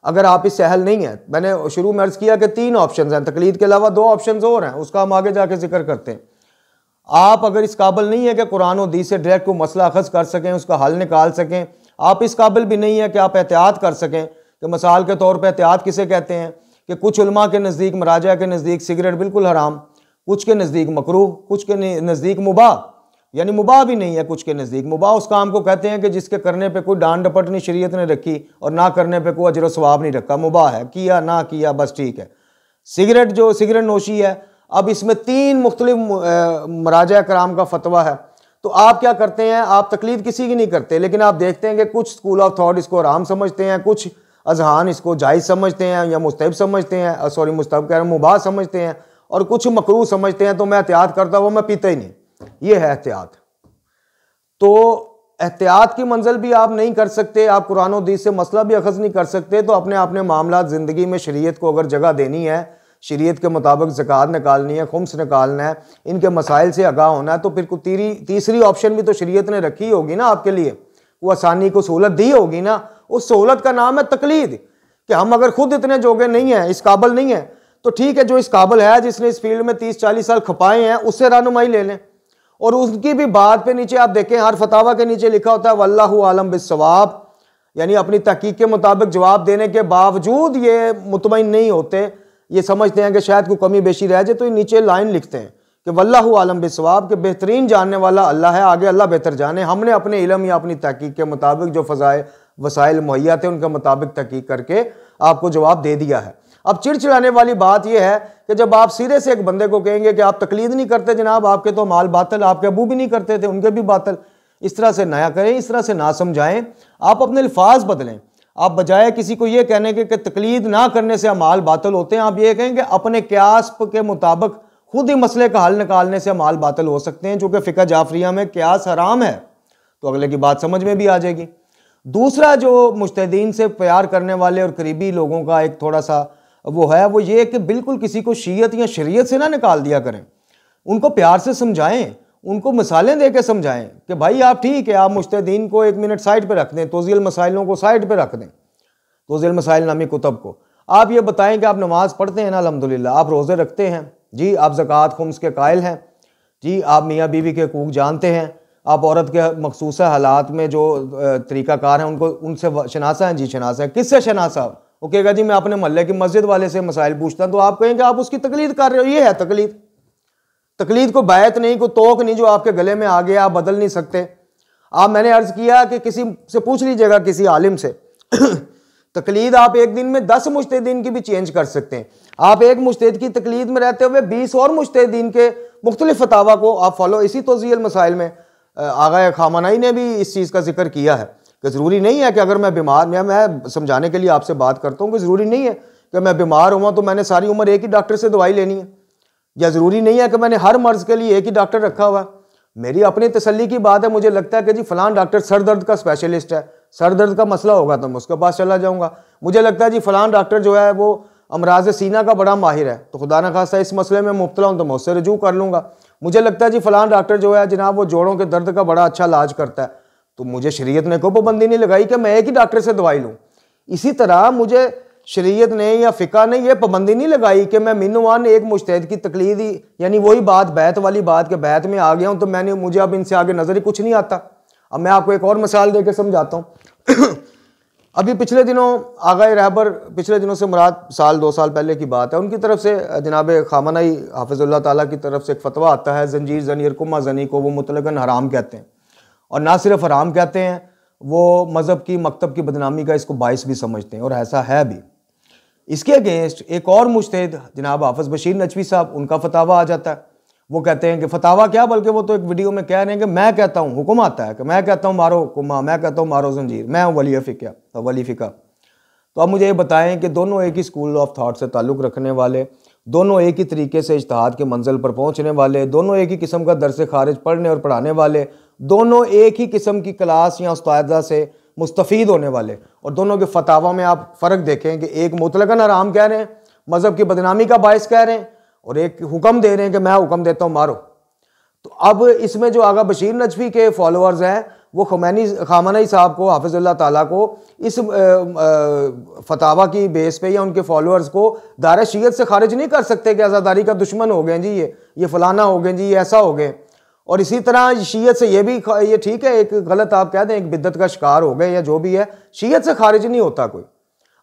[SPEAKER 1] अगर आप इस सहल नहीं है, मैंने शुरू में अर्ज़ किया कि 3 ऑप्शन हैं, तकलीद के अलावा 2 ऑप्शन और हैं, उसका हम आगे जाके जिक्र करते हैं। आप अगर इस काबिल नहीं है कि कुरान और हदीस से डायरेक्ट को मसला अखज़ कर सकें, उसका हल निकाल सकें, आप इस काबिल भी नहीं है कि आप एहतियात कर सकें, कि मिसाल के तौर पर एहतियात किसे कहते हैं कि कुछ उलमा के नज़दीक, मराजा के नज़दीक सिगरेट बिल्कुल हराम, कुछ के नज़दीक मकरूह, कुछ के नज़दीक मुबाह, यानी मुबाह भी नहीं है, कुछ के नज़दीक मुबाह उस काम को कहते हैं कि जिसके करने पे कोई डांट डपट नहीं शरीयत ने रखी और ना करने पे कोई अजर व सवाब नहीं रखा, मुबाह है, किया ना किया बस ठीक है। सिगरेट जो सिगरेट नोशी है, अब इसमें 3 मुख्तलिफ मराजा कराम का फतवा है, तो आप क्या करते हैं, आप तकलीद किसी की नहीं करते, लेकिन आप देखते हैं कि कुछ स्कूल ऑफ थॉट इसको हराम समझते हैं, कुछ अजहान इसको जायज़ समझते हैं या मुस्तहब समझते हैं, सॉरी मुस्तहब कह रहे हैं, मुबाह समझते हैं, और कुछ मकरूह समझते हैं। तो मैं एहतियात करता हूँ, मैं पीता ही नहीं, ये है एहतियात। तो एहतियात की मंजिल भी आप नहीं कर सकते, आप कुरान और हदीस से मसला भी अखज़ नहीं कर सकते, तो अपने अपने मामलात ज़िंदगी में शरीयत को अगर जगह देनी है, शरीयत के मुताबिक ज़कात निकालनी है, खुम्स निकालना है, इनके मसाइल से आगाह होना है, तो फिर तीसरी ऑप्शन भी तो शरीयत ने रखी होगी ना आपके लिए, वो आसानी को सहूलत दी होगी ना, उस सहूलत का नाम है तकलीद। कि हम अगर खुद इतने जोगे नहीं हैं, इस काबिल नहीं है, तो ठीक है, जो इस काबिल है, जिसने इस फील्ड में 30-40 साल खपाए हैं, उससे रहनुमाई ले लें। और उसकी भी बात पे नीचे आप देखें, हर फतावा के नीचे लिखा होता है वल्लाहु आलम बिस्सवाब, यानी अपनी तहकीक के मुताबिक जवाब देने के बावजूद ये मुतमईन नहीं होते, ये समझते हैं कि शायद कोई कमी बेशी रह जाए, तो ये नीचे लाइन लिखते हैं कि वल्लाहु आलम बिस्सवाब, के बेहतरीन जानने वाला अल्लाह है, आगे अल्लाह बेहतर जाने, हमने अपने इल्म या अपनी तहकीक के मुताबिक जो फ़ज़ाए वसाइल मुहैया थे उनके मुताबिक तहकीक करके आपको जवाब दे दिया है। अब चिड़चिड़ाने वाली बात यह है कि जब आप सिरे से एक बंदे को कहेंगे कि आप तकलीद नहीं करते जनाब, आपके तो माल बातल, आपके अबू भी नहीं करते थे, उनके भी बातल, इस तरह से नया करें, इस तरह से ना समझाएं, आप अपने अल्फाज बदलें। आप बजाय किसी को ये कहने के कि तकलीद ना करने से अमाल बातल होते हैं, आप ये कहें कि अपने क्यास के मुताबिक खुद ही मसले का हल निकालने से अमाल बातल हो सकते हैं, चूँकि फ़िक़ह जाफरिया में क्यास हराम है, तो अगले की बात समझ में भी आ जाएगी। दूसरा जो मुज्तहिदीन से प्यार करने वाले और करीबी लोगों का एक थोड़ा सा वो है, वो ये कि बिल्कुल किसी को शीयत या शरीयत से ना निकाल दिया करें, उनको प्यार से समझाएं, उनको मिसालें दे के समझाएं कि भाई आप ठीक है, आप मुज्तहिदीन को 1 मिनट साइड पे रख दें, तोज़ील मसाइलों को साइड पे रख दें, तोज़ील मसाइल नामी कुतब को आप ये बताएं कि आप नमाज़ पढ़ते हैं ना अल्हम्दुलिल्लाह, आप रोज़े रखते हैं जी, आप ज़कात खुम्स के कायल हैं जी, आप मियाँ बीवी के हकूक़ जानते हैं, आप औरत के मखसूस हालात में जो तरीक़ाकार हैं उनको उनसे शनासा हैं जी, शनासा है। किससे शनासा? वो कहेगा जी मैं अपने मोहल्ले की मस्जिद वाले से मसाइल पूछता हूँ, तो आप कहेंगे आप उसकी तकलीद कर रहे हो, ये है तकलीद। तकलीद को बैत नहीं, को तोक नहीं, जो आपके गले में आ गया आप बदल नहीं सकते। आप, मैंने अर्ज़ किया कि किसी से पूछ लीजिएगा, किसी आलिम से तकलीद आप एक दिन में 10 मुज्तहिदीन की भी चेंज कर सकते हैं। आप एक मुज्तहिद की तकलीद में रहते हुए 20 और मुज्तहिदीन के मुख्तलिफ फतावा को आप फॉलो, इसी तोज़ील मसाइल में आगा खामनाई ने भी इस चीज़ का जिक्र किया है कि ज़रूरी नहीं है कि अगर मैं बीमार, मैं समझाने के लिए आपसे बात करता हूँ कि ज़रूरी नहीं है कि मैं बीमार हुआ तो मैंने सारी उम्र एक ही डॉक्टर से दवाई लेनी है, या ज़रूरी नहीं है कि मैंने हर मर्ज़ के लिए एक ही डॉक्टर रखा हुआ है। मेरी अपनी तसल्ली की बात है, मुझे लगता है कि जी फ़लाँ डॉक्टर सर दर्द का स्पेशलिस्ट है, सर दर्द का मसला होगा तो मैं उसके पास चला जाऊँगा। मुझे लगता है जी फ़लाँ डॉक्टर जो है वो अमराज सीना का बड़ा माहिर है, तो खुदा न खास्ता इस मसले में मुब्तला हूँ तो मैं उससे रजू कर लूँगा। मुझे लगता है जी फ़लाँ डॉक्टर जो है जनाब वो जोड़ों के दर्द का बड़ा अच्छा इलाज करता है, तो मुझे शरीयत ने कोई पाबंदी नहीं लगाई कि मैं एक ही डॉक्टर से दवाई लूँ। इसी तरह मुझे शरीयत ने या फ़िक़ा ने यह पाबंदी नहीं लगाई कि मैं मिनवान एक मुज्तहिद की तकलीद ही, यानी वही बात बैत वाली बात के बैत में आ गया हूँ तो मुझे अब इनसे आगे नज़र ही कुछ नहीं आता। अब मैं आपको एक और मिसाल दे के समझाता हूँ। अभी पिछले दिनों आगाए रहबर, पिछले दिनों से मुराद साल 2 साल पहले की बात है, उनकी तरफ से जनाब खामनई हाफिजुल्लाह ताला की तरफ से एक फतवा आता है, जंजीर ज़नी और कुम्मा ज़नी को वो मुतलकन हराम कहते हैं, और ना सिर्फ हराम कहते हैं, वो मज़हब की मकतब की बदनामी का इसको बाइस भी समझते हैं, और ऐसा है भी। इसके अगेंस्ट एक और मुज्तहिद जनाब हाफिज़ बशीर नजवी साहब, उनका फतावा आ जाता है। वो कहते हैं कि फतावा क्या, बल्कि वो तो एक वीडियो में कह रहे हैं कि मैं कहता हूँ, हुक्म आता है कि मैं कहता हूँ मारो कुम्मा, मैं कहता हूँ मारो जंजीर, मैं हूँ वली फ़िका। तो अब मुझे ये बताएं कि दोनों एक ही स्कूल ऑफ थाट से ताल्लुक़ रखने वाले, दोनों एक ही तरीके से इज्तिहाद के मंजिल पर पहुँचने वाले, दोनों एक ही किस्म का दरस खारिज पढ़ने और पढ़ाने वाले, दोनों एक ही किस्म की क्लास या उस्तादा से मुस्तफ़ीद होने वाले, और दोनों के फतावा में आप फ़र्क देखें कि एक मुतलकन हराम कह रहे हैं, मज़हब की बदनामी का बायस कह रहे हैं, और एक हुक्म दे रहे हैं कि मैं हुक्म देता हूँ मारो। तो अब इसमें जो आगा बशीर नजवी के फॉलोअर्स हैं वो खामनई साहब को, हाफिजुल्लाह ताला को, इस फतावा की बेस पे या उनके फॉलोअर्स को दायरा शीयत से खारिज नहीं कर सकते कि आज़ादारी का दुश्मन हो गए जी, ये फलाना हो गए जी, ये ऐसा हो गए। और इसी तरह शीयत से ये भी, ये ठीक है एक गलत आप कह दें एक बिद्दत का शिकार हो गए या जो भी है, शीयत से खारिज नहीं होता कोई।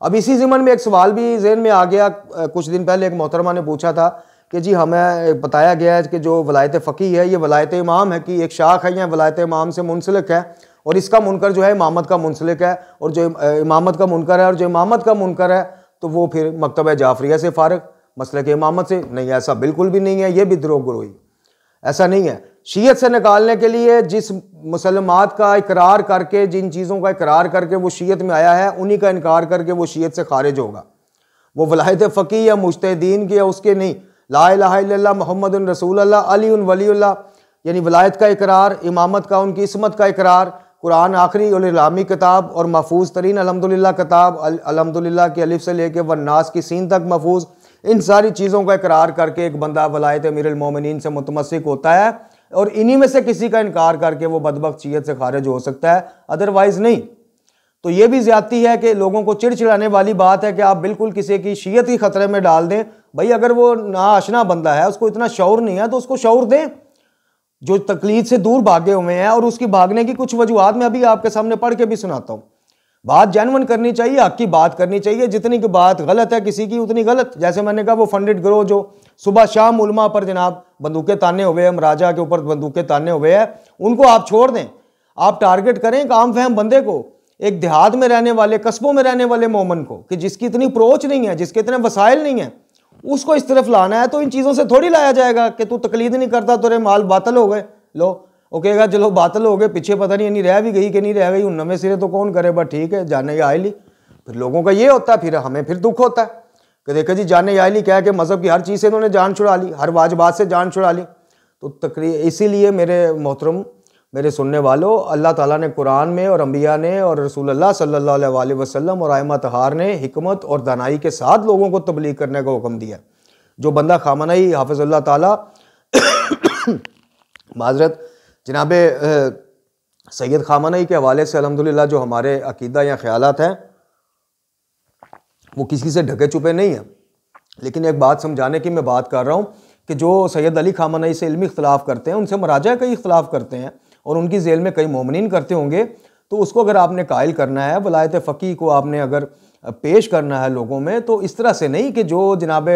[SPEAKER 1] अब इसी ज़िमन में एक सवाल भी ज़हन में आ गया, कुछ दिन पहले एक मोहतरमा ने पूछा था कि जी हमें बताया गया है कि जो वलायत फ़क़ीह है ये वलायत इमाम है कि एक शाख है या वलायत इमाम से मुंसलिक है, और इसका मुनकर जो है इमामत का मुंसलिक है, और जो इमामत का मुनकर है और जो इमामत का मुनकर है तो वो फिर मकतब जाफरिया से फ़ारिग, मसलक इमामत से नहीं। ऐसा बिल्कुल भी नहीं है, ये भी द्रोहगोई, ऐसा नहीं है। शीयत से निकालने के लिए जिस मुसलमात का इकरार करके, जिन चीज़ों का इकरार करके वो शीयत में आया है, उन्हीं का इनकार करके वो शीयत से खारिज होगा। वो वलायत फ़क़ीह या मुज्तहिदीन के या उसके नहीं, ला इलाहा इल्लल्लाह मुहम्मदुर रसूलुल्लाह अलीउन वलीउल्लाह, यानी वलायत का इकरार, इमामत का, उनकी इस्मत का इकरार, कुरान आखिरी और इलामी किताब और महफूज तरीन अल्हम्दुलिल्लाह किताब, अल्हम्दुलिल्लाह की अलिफ से लेके वन्नास की सीन तक महफूज, इन सारी चीज़ों का इकरार करके एक बंदा वलायत अमीरुल मोमिनीन से मुतमस्सिक होता है, और इन्हीं में से किसी का इनकार करके वो बदबख्त शीयत से खारिज हो सकता है, अदरवाइज नहीं। तो ये भी ज्यादती है कि लोगों को चिड़चिड़ाने वाली बात है कि आप बिल्कुल किसी की शीयत ही खतरे में डाल दें। भाई अगर वो नाआशना बंदा है, उसको इतना शऊर नहीं है, तो उसको शऊर दें। जो तकलीद से दूर भागे हुए हैं, और उसकी भागने की कुछ वजूहात मैं अभी आपके सामने पढ़ के भी सुनाता हूँ। बात जेन्युइन करनी चाहिए, हक की बात करनी चाहिए, जितनी की बात गलत है किसी की उतनी गलत। जैसे मैंने कहा वो फंडेड गिरोह जो सुबह शाम उलमा पर जनाब बंदूकें ताने हुए हैं, राजा के ऊपर बंदूकें ताने हुए हैं, उनको आप छोड़ दें। आप टारगेट करें एक आम फहम बंदे को, एक देहात में रहने वाले, कस्बों में रहने वाले मोमन को, कि जिसकी इतनी अप्रोच नहीं है, जिसके इतने वसाइल नहीं है, उसको इस तरफ लाना है। तो इन चीज़ों से थोड़ी लाया जाएगा कि तू तकलीद नहीं करता, तेरे माल बातल हो गए, लो वो कहेगा चलो बातल हो गए, पीछे पता नहीं रह भी गई कि नहीं रह गई, उन नवे सिरे तो कौन करे, बस ठीक है जाने या आयली। फिर लोगों का ये होता है, फिर हमें फिर दुख होता है कि देखा जी जाने या आयली क्या है कि मज़हब की हर चीज़ से इन्होंने जान छुड़ा ली, हर वाजबात से जान छुड़ा ली। तो इसीलिए मेरे मोहतरम, मेरे सुनने वालों, अल्लाह ताला ने कुरान में और अंबिया ने और रसूलुल्लाह सल्लल्लाहु अलैहि वसल्लम और आइमा तहार ने हिकमत और दानाई के साथ लोगों को तबलीग करने का हुक्म दिया। जो बंदा खामनई हाफिजुल्लाह ताला माजरत जनाब सैयद खामनई के हवाले से अल्हम्दुलिल्लाह जो हमारे अकीदा या ख्यालात हैं वो किसी से ढके छुपे नहीं हैं, लेकिन एक बात समझाने की मैं बात कर रहा हूँ कि जो सैयद अली खामनई से इल्मी इख्तलाफ करते हैं, उनसे मराजा कई इख्तलाफ करते हैं और उनकी जेल में कई मोमिनीन करते होंगे, तो उसको अगर आपने कायल करना है, वलायत फ़क़ीह को आपने अगर पेश करना है लोगों में, तो इस तरह से नहीं कि जो जनाब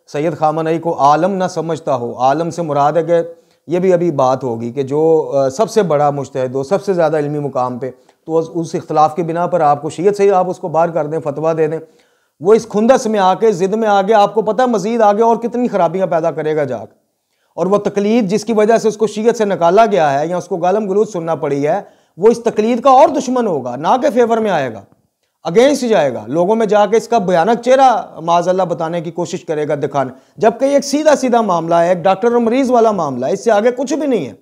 [SPEAKER 1] सैयद खामनई को आलम ना समझता हो। आलम से मुराद है कि ये भी अभी बात होगी कि जो सबसे बड़ा मुज्तहिद हो, सबसे ज़्यादा इल्मी मुकाम पे, तो उस इख्तलाफ की बिना पर आपको शीयत से ही आप उसको बाहर कर दें, फतवा दे दें, वो इस खुंदस में आके, ज़िद में आगे, आपको पता है मज़ीद आगे और कितनी खराबियाँ पैदा करेगा जाकर। और वह तकलीद जिसकी वजह से उसको शीयत से निकाला गया है या उसको गालम गलूज सुनना पड़ी है, वो इस तकलीद का और दुश्मन होगा, ना के फेवर में आएगा, अगेंस्ट जाएगा, लोगों में जाके इसका भयानक चेहरा माज़अल्लाह बताने की कोशिश करेगा, दिखाने, जबकि एक सीधा सीधा मामला है, एक डॉक्टर और मरीज वाला मामला है, इससे आगे कुछ भी नहीं है।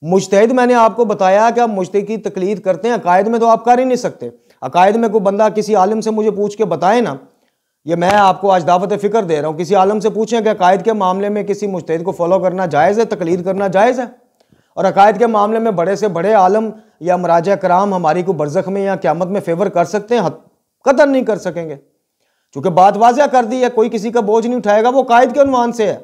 [SPEAKER 1] मुज्तहिद मैंने आपको बताया कि आप मुज्तहिद की तकलीद करते हैं, अकायद में तो आप कर ही नहीं सकते। अकायद में कोई बंदा किसी आलिम से मुझे पूछ के बताए ना, ये मैं आपको आज दावत फ़िक्र दे रहा हूँ, किसी आलिम से पूछें कि अकायद के मामले में किसी मुज्तहिद को फॉलो करना जायज़ है, तकलीद करना जायज़ है। और अकायद के मामले में बड़े से बड़े आलम या मराजा कराम हमारी को बरज़ख में या क़यामत में फेवर कर सकते हैं, कतई नहीं कर सकेंगे, क्योंकि बात वाज़ह कर दी है, कोई किसी का बोझ नहीं उठाएगा। वो कायद के उन्वान से है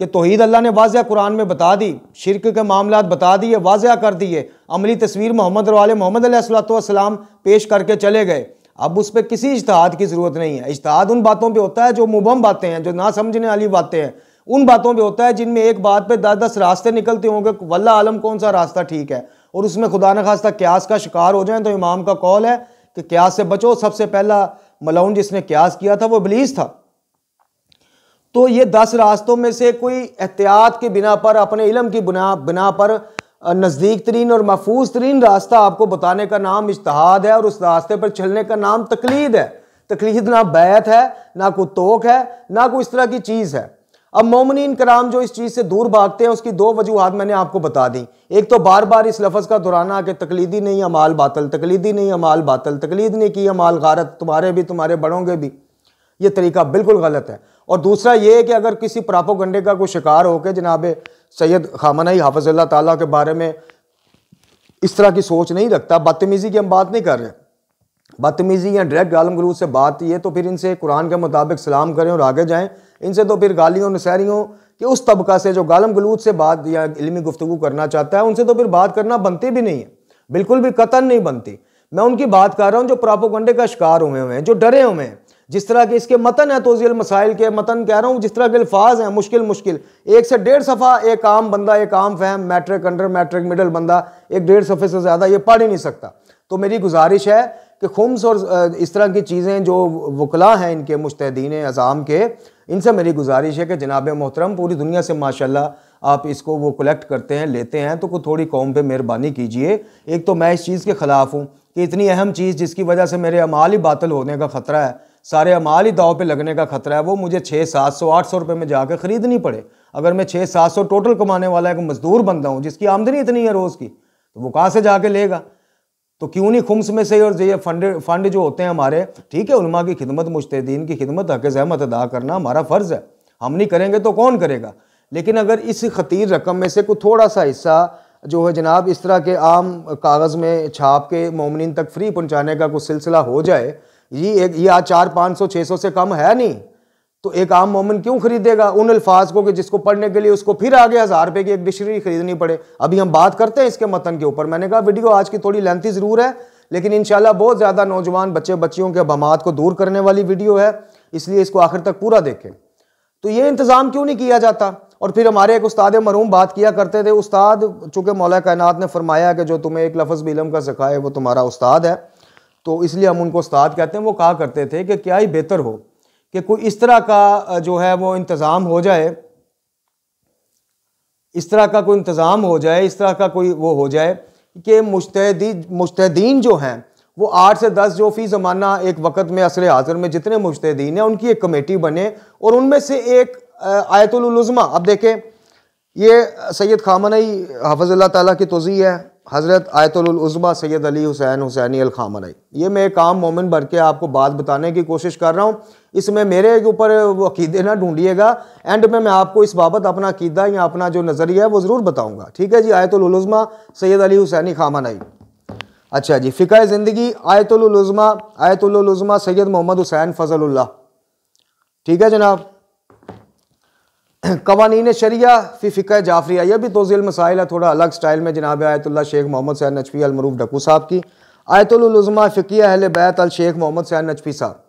[SPEAKER 1] कि तौहीद अल्लाह ने वाज़िया कुरान में बता दी, शिरक के मामलात बता दिए, वाज़िया कर दिए, अमली तस्वीर मोहम्मद और वाले मोहम्मद अलैहिस्सलाम पेश करके चले गए। अब उस पर किसी इज्तिहाद की ज़रूरत नहीं है। इज्तिहाद उन बातों पे होता है जो मुबहम बातें हैं, जो ना समझने वाली बातें हैं, उन बातों पे होता है जिनमें एक बात पे 10-10 रास्ते निकलते होंगे, वल्लाह आलम कौन सा रास्ता ठीक है, और उसमें खुदा न खास्ता क्यास का शिकार हो जाए तो इमाम का कौल है कि क्यास से बचो। सबसे पहला मलऊन जिसने क्यास किया था वो इब्लीस था। तो ये 10 रास्तों में से कोई एहतियात के बिना पर, अपने इल्म की बिना पर नज़दीक तरीन और महफूज तरीन रास्ता आपको बताने का नाम इज्तिहाद है, और उस रास्ते पर चलने का नाम तकलीद है। तकलीद ना बैत है, ना कोई तोक है, ना कोई इस तरह की चीज़ है। अब मोमिनीन कराम जो इस चीज़ से दूर भागते हैं, उसकी 2 वजूहात मैंने आपको बता दी। एक तो बार बार इस लफ्ज़ का दोहराना कि तकलीदी नहीं अमाल बातल, तकलीदी नहीं अमाल बातल, तकलीद ने की अमाल गारत, तुम्हारे भी तुम्हारे बड़ों के भी, ये तरीका बिल्कुल गलत है। और दूसरा ये है कि अगर किसी प्रोपेगेंडे का कोई शिकार होकर जनाब सैयद खामनई हाफिज़ुल्लाह ताला के बारे में इस तरह की सोच नहीं रखता, बदतमीज़ी की हम बात नहीं कर रहे, बदतमीज़ी या डायरेक्ट गालम गलूज से बात ये, तो फिर इनसे कुरान के मुताबिक सलाम करें और आगे जाएं। इनसे तो फिर गालियों नसैरियों कि उस तबका से जो गालम गलूज से बात या इल्मी गुफ्तगू करना चाहता है, उनसे तो फिर बात करना बनती भी नहीं है, बिल्कुल भी कतन नहीं बनती। मैं उनकी बात कर रहा हूँ जो प्रोपेगेंडे का शिकार हुए हैं, जो डरे हुए हैं। जिस तरह के इसके मतन है, तोज़ील मसाइल के मतन कह रहा हूँ, जिस तरह के अल्फाज हैं मुश्किल 1 से 1.5 सफ़ा एक आम बंदा, एक आम फहम, मैट्रिक, अंडर मैट्रिक, मिडल बंदा 1-1.5 सफ़े से ज़्यादा ये पढ़ ही नहीं सकता। तो मेरी गुजारिश है कि खुम्स और इस तरह की चीज़ें जो वकला हैं इनके मुज्तहिदीन अज़ाम के, इनसे मेरी गुजारिश है कि जनाब मोहतरम पूरी दुनिया से माशाल्लाह आप इसको वो कलेक्ट करते हैं, लेते हैं, तो कोई थोड़ी कौम पे मेहरबानी कीजिए। एक तो मैं इस चीज़ के ख़िलाफ़ हूँ कि इतनी अहम चीज़ जिसकी वजह से मेरे अमाल ही बातिल होने का ख़तरा है, सारे अमाल ही दाव पे लगने का खतरा है, वो मुझे 600-700-800 रुपये में जाकर ख़रीदनी पड़े। अगर मैं 600-700 टोटल कमाने वाला एक मजदूर बंदा हूँ जिसकी आमदनी इतनी है रोज़ की, तो वो कहाँ से जाके लेगा? तो क्यों नहीं खुम्स में से और ये फंड जो होते हैं हमारे, ठीक है, उलमा की खिदमत, मुज्तहिदीन की खिदमत, हक़ ज़हमत अदा करना हमारा फ़र्ज़ है, हम नहीं करेंगे तो कौन करेगा। लेकिन अगर इस खतीर रकम में से कोई थोड़ा सा हिस्सा जो है जनाब इस तरह के आम कागज़ में छाप के मोमिनीन तक फ्री पहुँचाने का कुछ सिलसिला हो जाए, ये आज 400-500-600 से कम है नहीं, तो एक आम मोमिन क्यों खरीदेगा उन अल्फाज को कि जिसको पढ़ने के लिए उसको फिर आगे 1000 रुपये की एक डिक्शनरी खरीदनी पड़े। अभी हम बात करते हैं इसके मतन के ऊपर। मैंने कहा वीडियो आज की थोड़ी लेंथी ज़रूर है, लेकिन इंशाल्लाह बहुत ज़्यादा नौजवान बच्चियों के बहमात को दूर करने वाली वीडियो है, इसलिए इसको आखिर तक पूरा देखें। तो ये इंतज़ाम क्यों नहीं किया जाता? और फिर हमारे एक उस्ताद मरहूम बात किया करते थे, उस्ताद चूँकि मौला कायनात ने फरमाया कि जो तुम्हें एक लफ्ज़ भी इल्म का सिखाए वो तुम्हारा उस्ताद है, तो इसलिए हम उनको उस्ताद कहते हैं। वो कहा करते थे कि क्या ही बेहतर हो कि कोई इस तरह का जो है वो इंतज़ाम हो जाए, इस तरह का कोई इंतज़ाम हो जाए, इस तरह का कोई वो हो जाए कि मुज्तहिदीन जो हैं वो 8 से 10 जो फ़ी ज़माना एक वक़्त में असर हाज़िर में जितने मुज्तहिदीन हैं उनकी एक कमेटी बने, और उनमें से एक आयतुल उज़्मा। अब देखें, ये सैयद खामनई हाफ़िज़ुल्लाह ताला की तौज़ी है, हज़रत आयतुल उज़्मा सैयद अली हुसैन हुसैनी अल खामनई। ये मैं एक आम मोमिन भर के आपको बात बताने की कोशिश कर रहा हूँ, इसमें मेरे ऊपर वो अकीदे ना ढूंढिएगा, एंड में मैं आपको इस बाबत अपना अकीदा या अपना जो नज़रिया है वो ज़रूर बताऊँगा, ठीक है जी। आयतुल उज़्मा सैयद अली हुसैनी खामनई। अच्छा जी, फ़िक़्ह ज़िंदगी आयतुल उज़्मा सैयद मोहम्मद हुसैन फ़ज़लुल्लाह, ठीक है जनाब। कवानीन शरिया फ़ी फ़िक़्ह जाफ़रिया, यह भी तौज़ील मसाइल है, थोड़ा अलग स्टाइल में, जनाब आयतुल्लाह शेख मोहम्मद सैयद नजफ़ी अल मरूफ़ ढक्कू साहब की। आयतुल उज़्मा फ़िक़्हिया अहले बैत अल शेख मोहम्मद सैयद नजफ़ी साहब।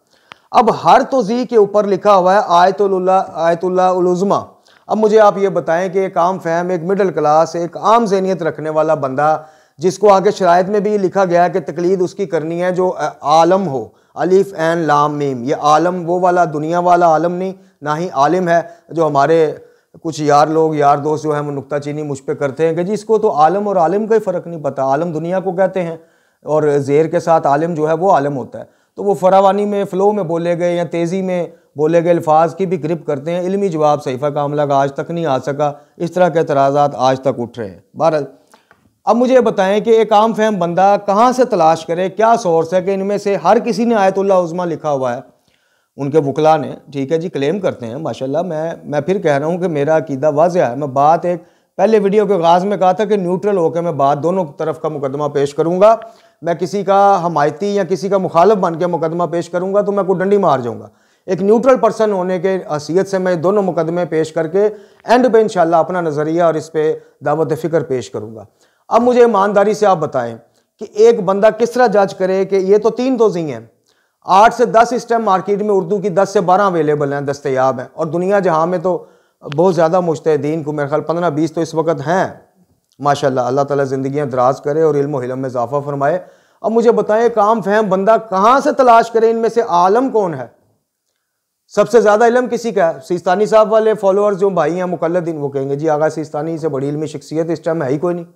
[SPEAKER 1] अब हर तौज़ी के ऊपर लिखा हुआ है आयतुल्लाह उज़्मा। अब मुझे आप ये बताएं कि एक आम फहम, एक मिडिल क्लास, एक आम ज़हनियत रखने वाला बंदा, जिसको आगे शराइत में भी लिखा गया है कि तकलीद उसकी करनी है जो आलम हो, अलिफ एन लाम मीम। ये आलम वो वाला दुनिया वाला आलम नहीं, ना ही आलिम है जो हमारे कुछ यार दोस्त जो है वो नुक्ताचीनी मुझ पे करते हैं कि जी इसको तो आलम और आलिम का ही फ़र्क नहीं पता, आलम दुनिया को कहते हैं और ज़ेर के साथ आलिम जो है वो आलिम होता है। तो वो फरावानी में, फ़्लो में बोले गए या तेज़ी में बोले गए अल्फाज की भी ग्रिप करते हैं। इल्मी जवाब सहीफ़ा कामला का आज तक नहीं आ सका, इस तरह के एतराज़ात आज तक उठ रहे हैं। बहरहाल अब मुझे बताएं कि एक आम फहम बंदा कहाँ से तलाश करे, क्या सोर्स है कि इनमें से हर किसी ने आयतुल्लाह उज़्मा लिखा हुआ है, उनके वकला ने, ठीक है जी, क्लेम करते हैं माशाल्लाह। मैं फिर कह रहा हूँ कि मेरा अकीदा वाज़िह है। मैं बात एक पहले वीडियो के आगाज़ में कहा था कि न्यूट्रल होकर मैं बात दोनों तरफ का मुकदमा पेश करूँगा। मैं किसी का हमायती या किसी का मुखालफ बन के मुकदमा पेश करूँगा तो मैं कोई डंडी मार जाऊँगा। एक न्यूट्रल पर्सन होने के हैसियत से मैं दोनों मुकदमे पेश करके एंड पे इंशाल्लाह अपना नज़रिया और इस पे दावत फ़िक्र पेश करूँगा। अब मुझे ईमानदारी से आप बताएं कि एक बंदा किस तरह जज करे कि ये तो 3 तोज़ी हैं, 8 से 10 इस टाइम मार्केट में उर्दू की 10 से 12 अवेलेबल हैं, दस्तयाब हैं, और दुनिया जहाँ में तो बहुत ज़्यादा मुज्तहिदीन को मेरे ख्याल 15-20 तो इस वक्त हैं माशाल्लाह। अल्लाह ताला ज़िंदगियाँ दराज करे और इल्म हिलम में इजाफा फरमाए। अब मुझे बताएं काम फहम बंदा कहाँ से तलाश करे, इनमें से आलम कौन है? सबसे ज़्यादा इल्म किसी का है? सिस्तानी साहब वाले फॉलोअर्स जो भाई हैं मुकल्लदीन, वो कहेंगे जी आगा सिस्तानी से बड़ी इल्मी शख्सियत इस टाइम है ही कोई नहीं।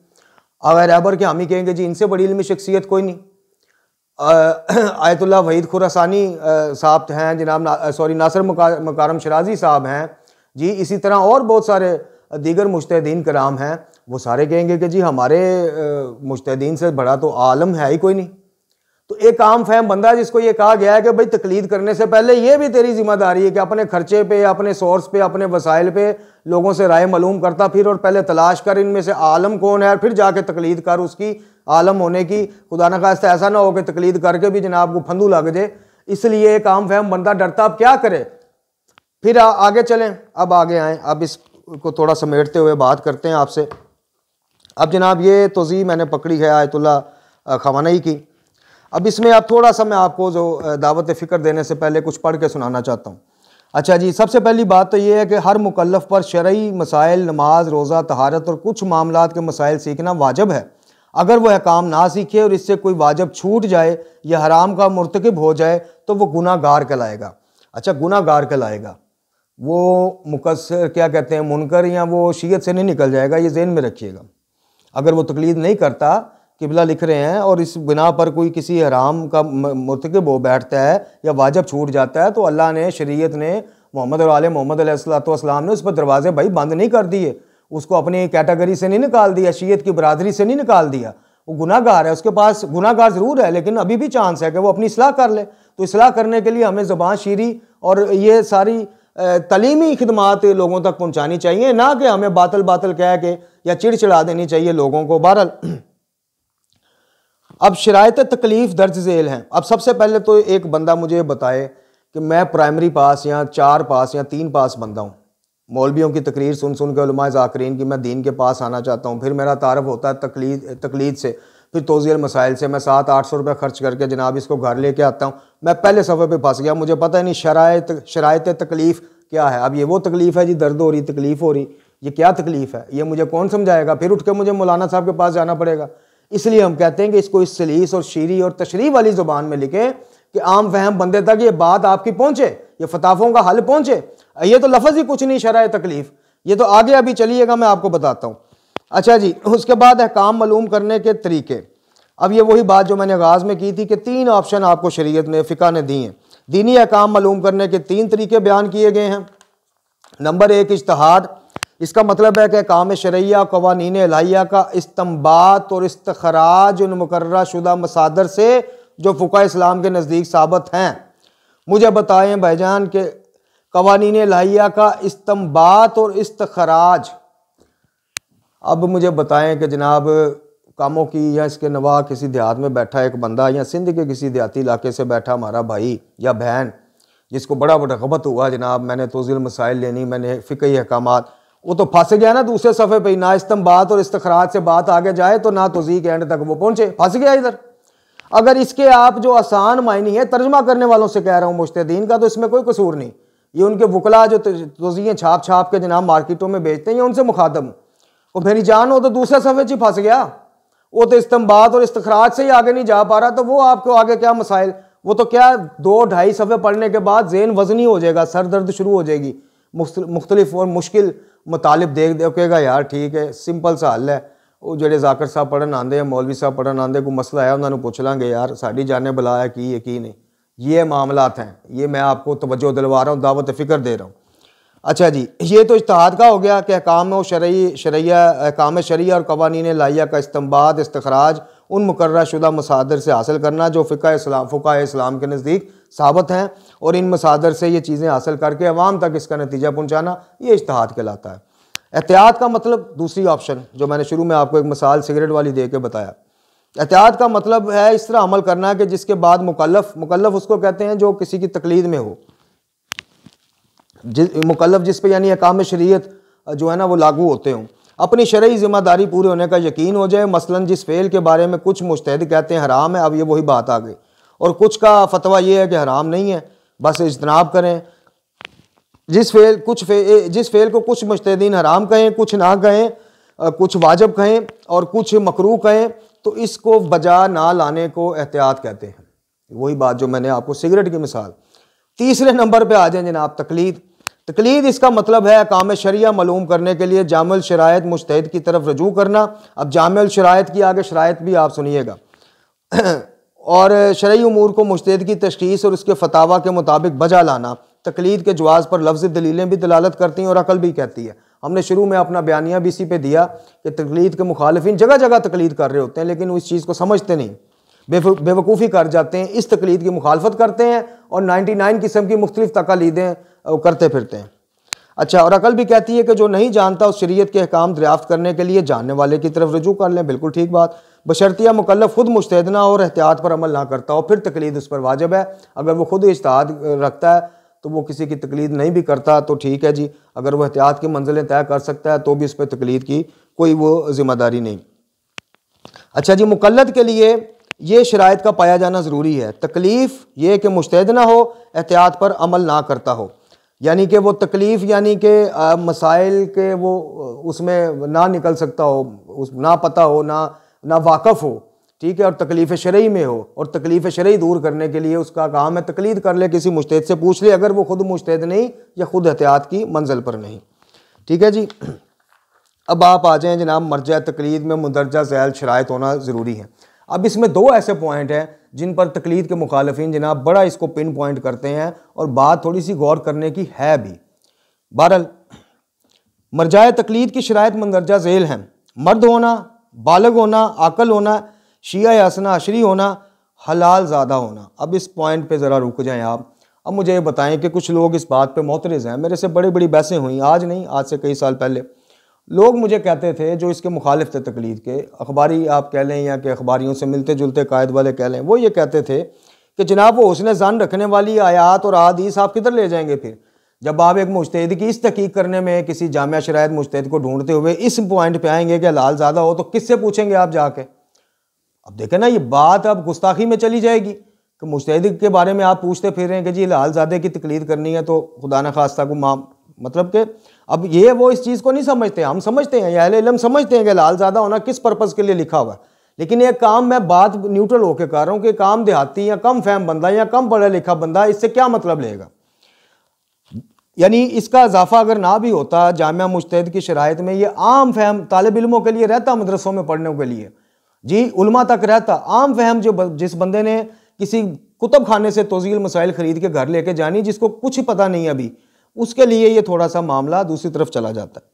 [SPEAKER 1] आगा रहबर के हामी कहेंगे जी इनसे बड़ी इल्मी शख्सियत कोई नहीं। आयतुल्लाह वहीद खुरासानी साहब हैं जनाब, नासिर मुकाररम शराजी साहब हैं जी, इसी तरह और बहुत सारे दीगर मुज्तहिदीन कराम हैं, वो सारे कहेंगे कि जी हमारे मुज्तहिदीन से बड़ा तो आलम है ही कोई नहीं। तो एक आम फहम बंदा जिसको ये कहा गया है कि भाई तकलीद करने से पहले ये भी तेरी जिम्मेदारी है कि अपने खर्चे पे, अपने सोर्स पे, अपने वसाइल पे लोगों से राय मालूम करता फिर, और पहले तलाश कर इनमें से आलम कौन है, फिर जाके तकलीद कर उसकी आलम होने की। खुदा न खास्ता ऐसा ना हो कि तकलीद करके भी जनाब को फंदू लग जाए। इसलिए एक आम फहम बंदा डरता, अब क्या करे? फिर आगे चलें, अब आगे आएँ, अब इसको थोड़ा समेटते हुए बात करते हैं आपसे। अब जनाब ये तोज़ी मैंने पकड़ी है आयतुल्लाह ख़वानई की। अब इसमें अब थोड़ा सा मैं आपको जो दावत फ़िक्र देने से पहले कुछ पढ़ के सुनाना चाहता हूँ। अच्छा जी, सबसे पहली बात तो ये है कि हर मुकल्लफ़ पर शरई मसाइल, नमाज, रोज़ा, तहारत और कुछ मामलात के मसाइल सीखना वाजिब है। अगर वह काम ना सीखे और इससे कोई वाजिब छूट जाए या हराम का मुर्तकिब हो जाए तो वह गुनाहगार कहलाएगा। अच्छा, गुनाहगार कहलाएगा, वो मुकस्सर क्या कहते हैं, मुनकर, या वो शीयत से नहीं निकल जाएगा, ये ज़हन में रखिएगा। अगर वो तकलीद नहीं करता, किबला लिख रहे हैं, और इस बिना पर कोई किसी हराम का मुर्तकिब हो बैठता है या वाजिब छूट जाता है, तो अल्लाह ने, शरीयत ने, मोहम्मद और आले मोहम्मद अलैहिस्सलाम ने उस पर दरवाजे भाई बंद नहीं कर दिए, उसको अपनी कैटेगरी से नहीं निकाल दिया, शीयत की बरादरी से नहीं निकाल दिया। वो गुनाहगार है, उसके पास गुनाहगार ज़रूर है, लेकिन अभी भी चांस है कि वो अपनी इस्लाह कर ले। तो इस्लाह करने के लिए हमें ज़बान शीरी और ये सारी तलीमी खिदमात लोगों तक पहुँचानी चाहिए, ना कि हमें बातल बातल कह के या चिड़चिड़ा देनी चाहिए लोगों को। बहरहाल अब शराइत तकलीफ़ दर्ज झेल हैं। अब सबसे पहले तो एक बंदा मुझे बताए कि मैं प्राइमरी पास या 4 पास या 3 पास बंदा हूँ, मौलवियों की तकरीर सुन सुन के, उलमा ज़ाकिरीन की, मैं दीन के पास आना चाहता हूँ। फिर मेरा तारफ़ होता है तकलीद से, फिर तोज़ीअल मसाइल से। मैं 700-800 रुपये खर्च करके जनाब इसको घर लेके आता हूँ। मैं पहले सफ़े पे फंस गया, मुझे पता ही नहीं शराइत तकलीफ़ क्या है। अब ये वो तकलीफ़ है जी, दर्द हो रही, तकलीफ़ हो रही, ये क्या तकलीफ़ है, ये मुझे कौन समझाएगा? फिर उठ के मुझे मौलाना साहब के पास जाना पड़ेगा। इसलिए हम कहते हैं कि इसको इस सलीस और शीरी और तशरीह वाली ज़ुबान में लिखें कि आम फहम बंदे तक ये बात आपकी पहुँचे, ये फताफ़ों का हल पहुँचे। ये तो लफ्ज़ ही कुछ नहीं, शराय तकलीफ़, ये तो आगे अभी चलिएगा मैं आपको बताता हूँ। अच्छा जी, उसके बाद अहकाम मालूम करने के तरीके। अब ये वही बात जो मैंने आगाज़ में की थी कि 3 ऑप्शन आपको शरीयत ने, फ़िक़ा ने दी हैं। दीनी अहकाम मालूम करने के 3 तरीके बयान किए गए हैं। नंबर 1 इज्तिहाद, इसका मतलब है कि अहकाम शरइया, क़वानीन इलाहिया का इस्तिंबात और इस्तखराज उन मुकर्रर शुदा मसादर से जो फ़ुक़हा इस्लाम के नज़दीक साबित हैं। मुझे बताएं भाईजान के क़वानीन इलाहिया का इस्तिंबात और इस्तखराज। अब मुझे बताएं कि जनाब कामों की या इसके नवा किसी देहात में बैठा एक बंदा या सिंध के किसी देहाती इलाके से बैठा हमारा भाई या बहन, जिसको बड़ा रग़बत हुआ जनाब मैंने तोज़ील मसाइल लेनी, मैंने फ़िक़ही अहकामात, वो तो फंस गया ना दूसरे सफ़े पे। ना इस्तिंबात और इस्तखराज से बात आगे जाए तो ना तोज़ी के एंड तक वो पहुँचे, फंस गया इधर। अगर इसके आप जो आसान मायनी है, तर्जमा करने वालों से कह रहा हूँ मुज्तहिदीन का, तो इसमें कोई कसूर नहीं। ये उनके वकला जो तोज़ीएँ छाप छाप के जनाब मार्केटों में बेचते हैं, उनसे मुखातब हूँ। और मेरी जान हो तो दूसरे सफ़े से फंस गया, वो तो इस्तिंबात और इस्तखराज से ही आगे नहीं जा पा रहा, तो वो आपको आगे क्या मसाइल, वो तो क्या 2-2.5 सफ़े पढ़ने के बाद ज़हन वज़नी हो जाएगा, सर दर्द शुरू हो जाएगी, मुख्तलिफ और मुश्किल मुतालिब देखेगा यार ठीक है सिंपल सा हल है। वो जेडे जाकर साहब पढ़न आते हैं, मौलवी साहब पढ़न आते, कोई मसला है उन्होंने पूछ लांगे यार साड़ी जाने बुलाया की नहीं। ये मामलात हैं, ये मैं आपको तवज्जो दिलवा रहा हूँ, दावत फ़िक्र दे रहा हूँ। अच्छा जी, ये तो इज्तिहाद का हो गया कि अहकाम शरइया और क़वानीन इलाहिया का इस्तिंबात इस्तखराज उन मुकर्रर शुदा मसादर से हासिल करना जो फ़ुक़हा इस्लाम के नज़दीक साबित हैं, और इन मसादर से ये चीज़ें हासिल करके अवाम तक इसका नतीजा पहुँचाना, ये इज्तिहाद कहलाता है। एहतियात का मतलब दूसरी ऑप्शन जो मैंने शुरू में आपको एक मिसाल सिगरेट वाली दे के बताया। एहतियात का मतलब है इस तरह अमल करना कि जिसके बाद मुकल्लफ़ उसको कहते हैं जो किसी की तकलीद में हो, मुकल्लफ जिस पे यानी अहकाम शरीयत जो है ना वो लागू होते हों, अपनी शरई ज़िम्मेदारी पूरे होने का यकीन हो जाए। मसलन जिस फ़ेल के बारे में कुछ मुज्तहिद कहते हैं हराम है, अब ये वही बात आ गई, और कुछ का फतवा ये है कि हराम नहीं है, बस इज्तनाब करें। जिस फ़ेल को कुछ मुज्तहिदीन हराम कहें, कुछ ना कहें, कुछ वाजिब कहें और कुछ मकरूह कहें, तो इसको बजा ना लाने को एहतियात कहते हैं। वही बात जो मैंने आपको सिगरेट की मिसाल। तीसरे नंबर पे आ जाए जनाब तकलीद। तकलीद इसका मतलब है अहकाम शरिया मालूम करने के लिए जामिल शरायत मुज्तहिद की तरफ रजू करना। अब जामिल शरायत की आगे शरायत भी आप सुनिएगा और शरई उमूर को मुज्तहिद की तशखीस और उसके फतावा के मुताबिक बजा लाना तकलीद के जवाज़ पर लफ्ज़ दलीलें भी दलालत करती हैं और अकल भी कहती है। हमने शुरू में अपना बयानिया भी इसी पे दिया कि तकलीद के मुखालिफिन जगह जगह तकलीद कर रहे होते हैं, लेकिन वो इस चीज़ को समझते नहीं, बेवकूफ़ी कर जाते हैं, इस तकलीद की मुखालफत करते हैं और 99 किस्म की मुख्तलिफ तकालीदें करते फिरते हैं। अच्छा, और अकल भी कहती है कि जो नहीं जानता उस शरीयत के अहकाम दरियाफ्त करने के लिए जानने वाले की तरफ रजू कर लें। बिल्कुल ठीक बात। बशर्तिया मुकल्लफ खुद मुज्तहिद ना हो और एहतियात पर अमल ना करता हो, फिर तकलीद उस पर वाजिब है। अगर वो खुद इज्तिहाद रखता है तो वो किसी की तकलीद नहीं भी करता तो ठीक है जी। अगर वो एहतियात की मंजिलें तय कर सकता है तो भी उस पर तकलीद की कोई वो जिम्मेदारी नहीं। अच्छा जी, मुकल्लद के लिए ये शराइत का पाया जाना ज़रूरी है। तकलीफ़ ये कि मुज्तहिद ना हो, एहतियात पर अमल ना करता हो, यानी कि वो तकलीफ़ यानी कि मसाइल के वो उसमें ना निकल सकता हो, उस ना पता हो, ना वाकफ़ हो, ठीक है, और तकलीफ़ शरई में हो, और तकलीफ़ शरई दूर करने के लिए उसका काम है तकलीद कर ले, किसी मुज्तहिद से पूछ ले अगर वो खुद मुज्तहिद नहीं या खुद एहतियात की मंजिल पर नहीं। ठीक है जी। अब आप आ जाएँ जनाब मर्जा तकलीद में मुंदरजा ज़ैल शराइत होना ज़रूरी है। अब इसमें दो ऐसे पॉइंट हैं जिन पर तकलीद के मुखालिफिन जनाब बड़ा इसको पिन पॉइंट करते हैं और बात थोड़ी सी गौर करने की है भी। बहरहाल मर्जाए तकलीद की शराइत मंदरजा झेल हैं। मर्द होना, बालिग होना, आकल होना, शिया हसना अशरी होना, हलाल ज़्यादा होना। अब इस पॉइंट पे ज़रा रुक जाएं आप। अब मुझे ये बताएं कि कुछ लोग इस बात पे मोतरज़ हैं। मेरे से बड़ी बड़ी बहसें हुई, आज नहीं, आज से कई साल पहले। लोग मुझे कहते थे जो इसके मुखालिफ थे तकलीद के, अखबारी आप कह लें या कि अखबारियों से मिलते जुलते कायद वाले कह लें, वो ये कहते थे कि जनाब वो हुस्न ज़न रखने वाली आयात और अहादीस आप किधर ले जाएंगे फिर, जब आप एक मुज्तहिद की इस तहकीक करने में किसी जामिया शरायत मुज्तहिद को ढूंढते हुए इस पॉइंट पे आएंगे कि हलाल ज़्यादा हो, तो किससे पूछेंगे आप जाके? अब देखें ना, ये बात अब गुस्ताखी में चली जाएगी कि मुज्तहिद के बारे में आप पूछते फिर रहे हैं कि जी हलाल ज़्यादा की तकलीद करनी है तो खुदा न खास्ता को मतलब कि अब ये वो इस चीज़ को नहीं समझते। हम समझते हैं, अहले इल्म समझते हैं कि हलाल ज़्यादा होना किस पर्पज़ के लिए लिखा हुआ है, लेकिन ये काम मैं बात न्यूट्रल होकर कर रहा हूँ कि काम देहाती या कम फहम बंदा या कम पढ़ा लिखा बंदा इससे क्या मतलब लेगा। यानी इसका इजाफा अगर ना भी होता जामिया मुज्तहिद की शराइत में, ये आम फहम तालिब इल्मों के लिए रहता, मदरसों में पढ़ने के लिए जी उलमा तक रहता। आम फहम जो जिस बंदे ने किसी कुतुब खाने से तोज़ील मसाइल ख़रीद के घर लेके जानी, जिसको कुछ ही पता नहीं अभी, उसके लिए ये थोड़ा सा मामला दूसरी तरफ चला जाता है।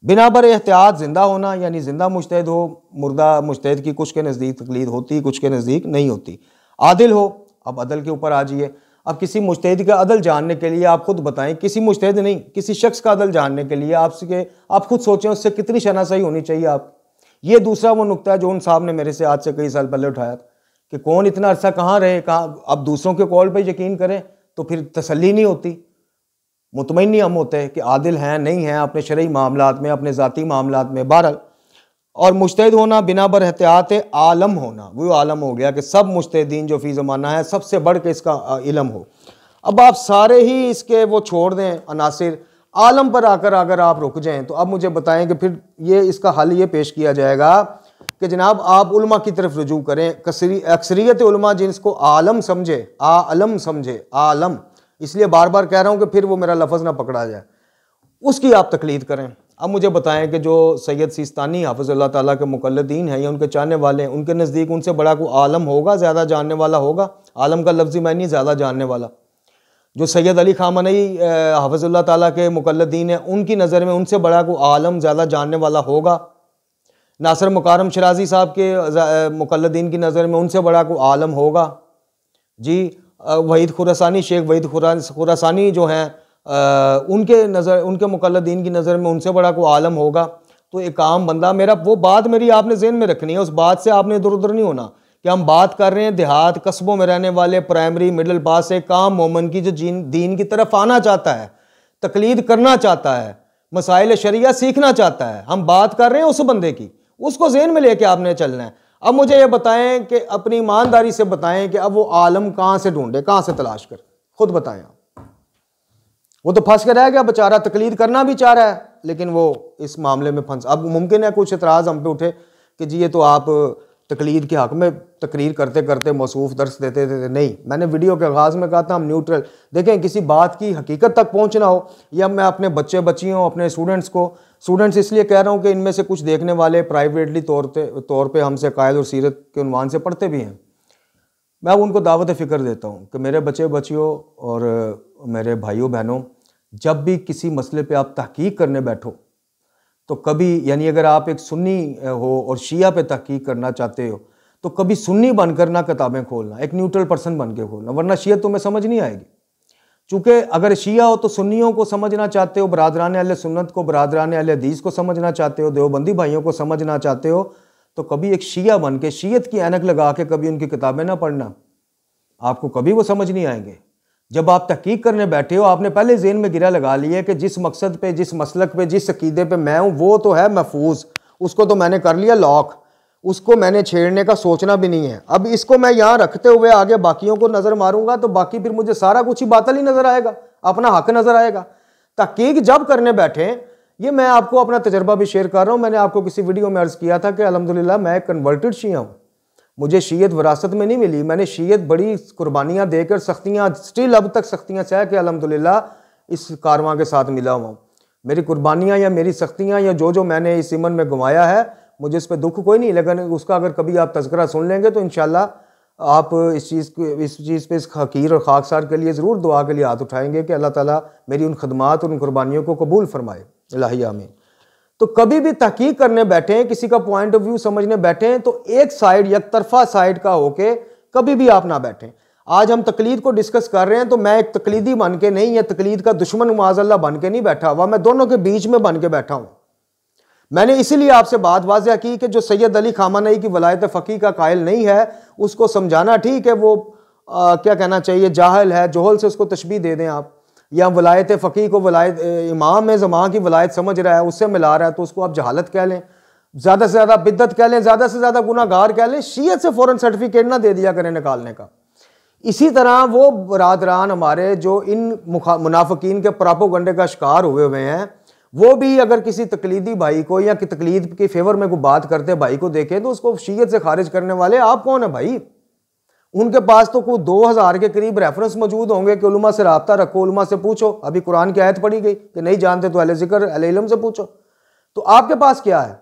[SPEAKER 1] बिना बर एहतियात ज़िंदा होना, यानी ज़िंदा मुज्तहिद हो, मुर्दा मुज्तहिद की कुछ के नज़दीक तकलीद होती, कुछ के नज़दीक नहीं होती। आदिल हो, अब अदल के ऊपर आ जाइए। अब किसी मुज्तहिद का अदल जानने के लिए आप खुद बताएं, किसी मुज्तहिद नहीं, किसी शख्स का अदल जानने के लिए आप खुद सोचें उससे कितनी शनासाई होनी चाहिए आप। ये दूसरा वो नुक्ता है जो उन साहब ने मेरे से आज से कई साल पहले उठाया था कि कौन इतना अरसा कहाँ रहे, कहाँ। अब दूसरों के कॉल पर यकीन करें तो फिर तसल्ली नहीं होती, मुतमईन नहीं हम होते कि आदिल हैं नहीं हैं अपने शरई मामलात में, अपने ज़ाती मामलात में। बहरहाल, और मुज्तहिद होना बिना बर एहतियात आलम होना, वो आलम हो गया कि सब मुज्तहिदीन जो फी ज़माना है सबसे बढ़ के इसका इल्म हो। अब आप सारे ही इसके वो छोड़ दें अनासिर, आलम पर आकर अगर आप रुक जाएं तो अब मुझे बताएं कि फिर ये इसका हल ये पेश किया जाएगा कि जनाब आप उलमा की तरफ रुजू करें। अक्सरियत उलमा जिसको आलम समझे, आलम समझे, आलम, इसलिए बार बार कह रहा हूं कि फिर वो मेरा लफ्ज़ ना पकड़ा जाए, उसकी आप तकलीद करें। अब मुझे बताएं कि जो सैयद सिस्तानी हाफ़िज़ुल्लाह ताला के मुक़ल्लिदीन हैं या उनके चाहने वाले हैं, उनके नज़दीक उनसे बड़ा कोई आलम होगा, ज़्यादा जानने वाला होगा? आलम का लफ्ज़ी मानी ज़्यादा जानने वाला। जो सैयद अली ख़ामनई हाफ़िज़ुल्लाह ताला के मुक़ल्लिदीन हैं, उनकी नज़र में उनसे बड़ा कोई आलम ज़्यादा जानने वाला होगा? नासिर मुकाररम शिराज़ी साहब के मुक़ल्लिदीन की नज़र में उनसे बड़ा कोई आलम होगा जी? वहीद खुरासानी, शेख वहीद खुरासानी जो हैं उनके मुक़ल्लिदीन की नज़र में उनसे बड़ा कोई आलम होगा? तो एक आम बंदा, मेरा वो बात मेरी आपने ज़हन में रखनी है, उस बात से आपने इधर उधर नहीं होना कि हम बात कर रहे हैं देहात कस्बों में रहने वाले प्राइमरी मिडिल पास से काम मोमन की जो दीन की तरफ आना चाहता है, तकलीद करना चाहता है, मसाइल शरिया सीखना चाहता है, हम बात कर रहे हैं उस बंदे की, उसको ज़हन में लेके आपने चलना है। अब मुझे ये बताएं कि अपनी ईमानदारी से बताएं कि अब वो आलम कहाँ से ढूंढे, कहाँ से तलाश कर, खुद बताएं आप। वो तो फंस के रह गया बेचारा, तकलीद करना भी चाह रहा है लेकिन वो इस मामले में फंस। अब मुमकिन है कुछ एतराज़ हम पे उठे कि जी ये तो आप तकलीद के हक़ में तकरीर करते करते मौसूफ दर्स देते थे। नहीं, मैंने वीडियो के आगाज़ में कहा था हम न्यूट्रल। देखें, किसी बात की हकीकत तक पहुंचना हो, या मैं अपने बच्चे बच्चियों अपने स्टूडेंट्स इसलिए कह रहा हूं कि इनमें से कुछ देखने वाले प्राइवेटली तौर पे हमसे कायद और सीरत के उन्वान से पढ़ते भी हैं। मैं उनको दावत फ़िक्र देता हूँ कि मेरे बच्चे बच्चियों और मेरे भाइयों बहनों, जब भी किसी मसले पे आप तहकीक करने बैठो तो कभी, यानी अगर आप एक सुन्नी हो और शिया पे तहकीक करना चाहते हो तो कभी सुन्नी बनकर ना किताबें खोलना, एक न्यूट्रल पर्सन बन के खोलना, वरना शिया तुम्हें समझ नहीं आएगी। चूँकि अगर शिया हो तो सुन्नियों को समझना चाहते हो, बरादरान अहले सुन्नत को, बरादरान अहले हदीस को समझना चाहते हो, देवबंदी भाइयों को समझना चाहते हो, तो कभी एक शिया बन के शियत की ऐनक लगा के कभी उनकी किताबें ना पढ़ना, आपको कभी वो समझ नहीं आएंगे। जब आप तहकीक करने बैठे हो, आपने पहले ज़हन में गिरा लगा लिया कि जिस मकसद पे, जिस मसलक पे, जिस अकीदे पे मैं हूँ वो तो है महफूज, उसको तो मैंने कर लिया लॉक, उसको मैंने छेड़ने का सोचना भी नहीं है। अब इसको मैं यहाँ रखते हुए आगे बाकियों को नज़र मारूंगा तो बाकी फिर मुझे सारा कुछ ही बातिल ही नज़र आएगा, अपना हक नज़र आएगा। तहकीक जब करने बैठे, ये मैं आपको अपना तजर्बा भी शेयर कर रहा हूँ। मैंने आपको किसी वीडियो में अर्ज़ किया था कि अल्हम्दुलिल्लाह मैं कन्वर्टेड शिया हूँ, मुझे शीयत विरासत में नहीं मिली, मैंने शीयत बड़ी कुर्बानियाँ देकर, सख्तियाँ, स्टिल अब तक सख्तियाँ सह के अल्हम्दुलिल्लाह इस कारवां के साथ मिला हुआ हूँ। मेरी कुर्बानियाँ या मेरी सख्तियाँ या जो मैंने इस इमन में गंवाया है, मुझे इस पर दुख कोई नहीं, लेकिन उसका अगर कभी आप तज़किरा सुन लेंगे तो इंशाअल्लाह आप इस चीज़ पे, इस हकीर और खाकसार के लिए ज़रूर दुआ के लिए हाथ उठाएंगे कि अल्लाह ताला मेरी उन खदमात और उन कुर्बानियों को कबूल फरमाए, इलाही आमीन। तो कभी भी तहकीक करने बैठे हैं, किसी का पॉइंट ऑफ व्यू समझने बैठे हैं, तो एक साइड, एक तरफा साइड का होके कभी भी आप ना बैठें। आज हम तकलीद को डिस्कस कर रहे हैं तो मैं एक तकलीदी बन के नहीं, या तकलीद का दुश्मन माज़अल्लाह बन के नहीं बैठा हुआ, मैं दोनों के बीच में बन के बैठा हूं। मैंने इसीलिए आपसे बात वाज़ह की कि जो सैयद अली खामनई की वलायत फ़क़ीह का कायल नहीं है, उसको समझाना ठीक है, वो क्या कहना चाहिए, जाहिल है, जोहल से उसको तशबीह दे दें आप, या वलायत फ़क़ीह को वलायत इमाम ज़मां की वलायत समझ रहा है, उससे मिला रहा है, तो उसको आप जहालत कह लें, ज़्यादा से ज़्यादा बिद्दत कह लें, ज़्यादा से ज़्यादा गुनाहगार कह लें, शीयत से फ़ौरन सर्टिफिकेट ना दे दिया करें निकालने का। इसी तरह वो बरादरान हमारे जो इन मुनाफिकीन के प्रोपेगेंडे का शिकार हुए हैं, वो भी अगर किसी तकलीदी भाई को या कि तकलीद के फेवर में कोई बात करते भाई को देखे तो उसको शीयत से खारिज करने वाले आप कौन है भाई? उनके पास तो कोई 2000 के करीब रेफरेंस मौजूद होंगे कि उलमा से राब्ता रखो, उलमा से पूछो। अभी कुरान की आयत पढ़ी गई कि नहीं जानते तो अहले जिक्र अहले इल्म से पूछो। तो आपके पास क्या है?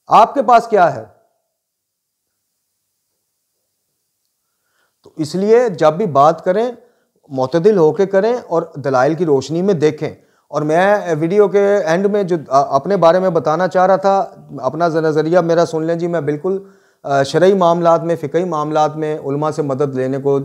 [SPEAKER 1] आपके पास क्या है? तो इसलिए जब भी बात करें मुतदिल होके करें और दलाइल की रोशनी में देखें। और मैं वीडियो के एंड में जो अपने बारे में बताना चाह रहा था, अपना नज़रिया मेरा सुन लें जी। मैं बिल्कुल शरई मामलात में, फ़िक़ही मामलात में उलमा से मदद लेने को